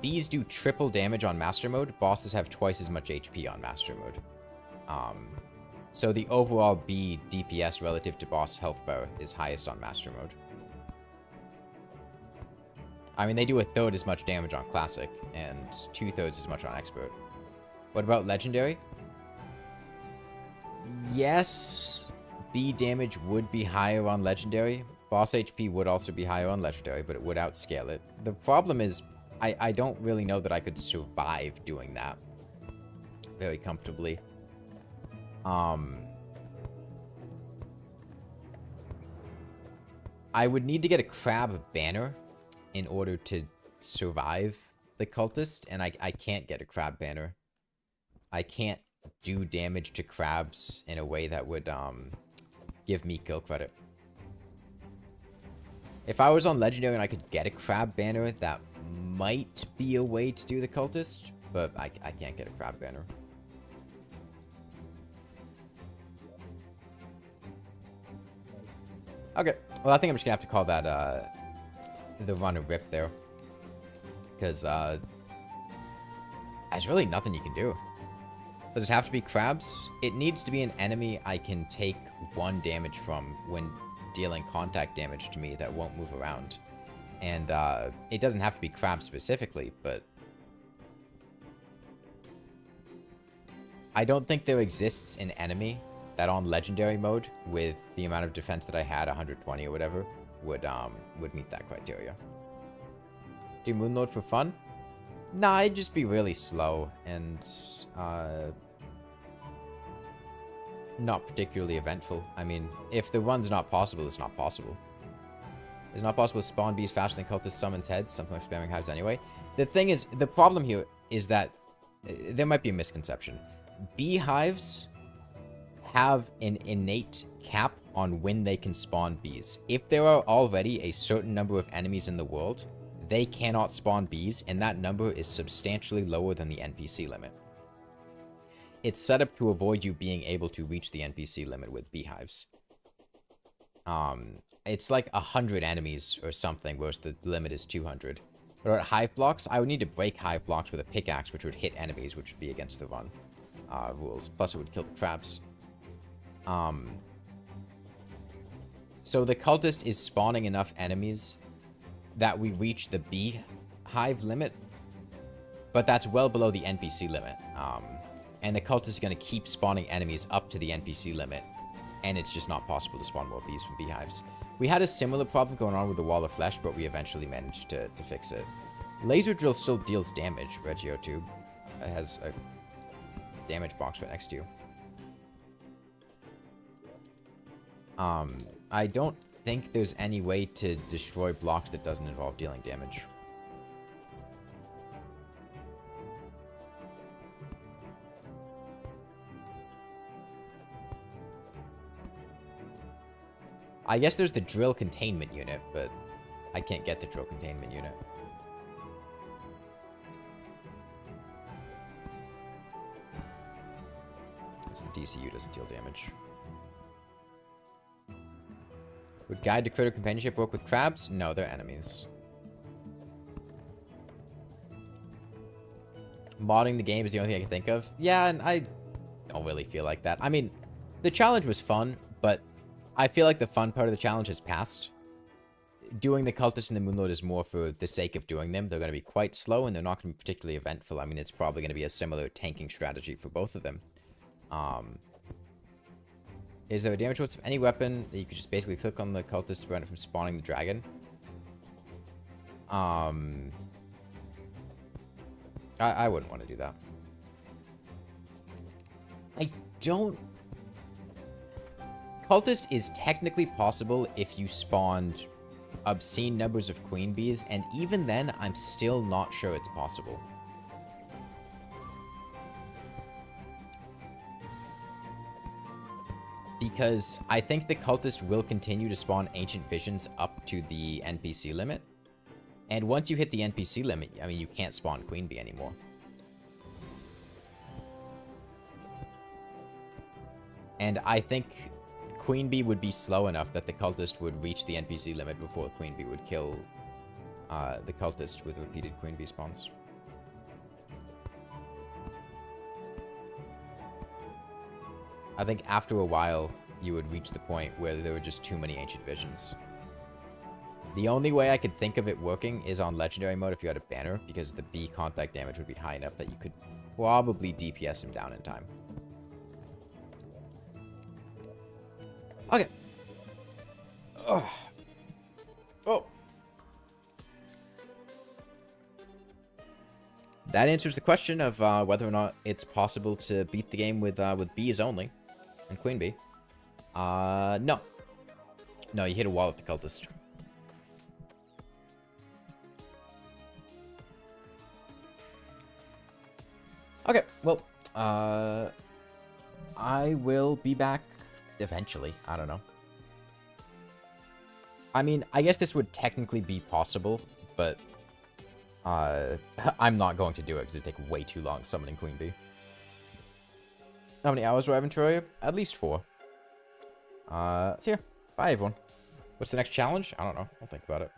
Bees do triple damage on Master Mode. Bosses have twice as much HP on Master Mode. So the overall bee DPS relative to boss health bar is highest on Master Mode. I mean, they do 1/3 as much damage on Classic, and 2/3 as much on Expert. What about Legendary? Yes, bee damage would be higher on Legendary. Boss HP would also be higher on Legendary, but it would outscale it. The problem is, I don't really know that I could survive doing that very comfortably. I would need to get a crab banner in order to survive the cultist, and I can't get a crab banner. I can't do damage to crabs in a way that would give me kill credit. If I was on Legendary and I could get a crab banner, that might be a way to do the cultist, but I can't get a crab banner. Okay, well, I think I'm just gonna have to call that the run a rip there, because there's really nothing you can do. Does it have to be crabs? It needs to be an enemy I can take 1 damage from when dealing contact damage to me that won't move around. And it doesn't have to be crabs specifically, but I don't think there exists an enemy that on Legendary mode, with the amount of defense that I had, 120 or whatever, would meet that criteria. Do Moonlord for fun? Nah, it'd just be really slow and not particularly eventful. I mean, if the run's not possible, it's not possible. It's not possible to spawn bees faster than cultist summons heads, something like spamming hives anyway. The thing is, the problem here is that there might be a misconception. Beehives have an innate cap on when they can spawn bees. If there are already a certain number of enemies in the world, they cannot spawn bees, and that number is substantially lower than the NPC limit. It's set up to avoid you being able to reach the NPC limit with beehives. It's like 100 enemies or something, whereas the limit is 200. But at hive blocks, I would need to break hive blocks with a pickaxe, which would hit enemies, which would be against the run rules. Plus, it would kill the crabs. So the cultist is spawning enough enemies that we reach the beehive limit, but that's well below the NPC limit. And the cultist is going to keep spawning enemies up to the NPC limit, and it's just not possible to spawn more bees from beehives. We had a similar problem going on with the wall of flesh, but we eventually managed to fix it. Laser drill still deals damage, Regiotube. It has a damage box right next to you. I don't think there's any way to destroy blocks that doesn't involve dealing damage. I guess there's the drill containment unit, but I can't get the drill containment unit. Because the DCU doesn't deal damage. Would Guide to Critter Companionship work with crabs? No, they're enemies. Modding the game is the only thing I can think of. Yeah, and I don't really feel like that. I mean, the challenge was fun, but I feel like the fun part of the challenge has passed. Doing the cultists in the Moonlord is more for the sake of doing them. They're going to be quite slow, and they're not going to be particularly eventful. I mean, it's probably going to be a similar tanking strategy for both of them. Is there a damage source of any weapon that you could just basically click on the cultist to prevent it from spawning the dragon? I wouldn't want to do that. I don't... Cultist is technically possible if you spawned obscene numbers of queen bees, and even then, I'm still not sure it's possible. Because I think the cultist will continue to spawn ancient visions up to the NPC limit. And once you hit the NPC limit, I mean, you can't spawn queen bee anymore. And I think queen bee would be slow enough that the cultist would reach the NPC limit before queen bee would kill the cultist with repeated queen bee spawns. I think after a while, you would reach the point where there were just too many ancient visions. The only way I could think of it working is on legendary mode if you had a banner, because the bee contact damage would be high enough that you could probably DPS him down in time. Okay. Ugh. Oh. That answers the question of whether or not it's possible to beat the game with bees only. And queen bee. No. No, you hit a wall at the cultist. Okay, well, I will be back eventually. I don't know. I mean, I guess this would technically be possible, but I'm not going to do it because it'd take way too long summoning Queen Bee. How many hours do I have in Terraria? At least 4. So yeah, bye everyone. What's the next challenge? I don't know. I'll think about it.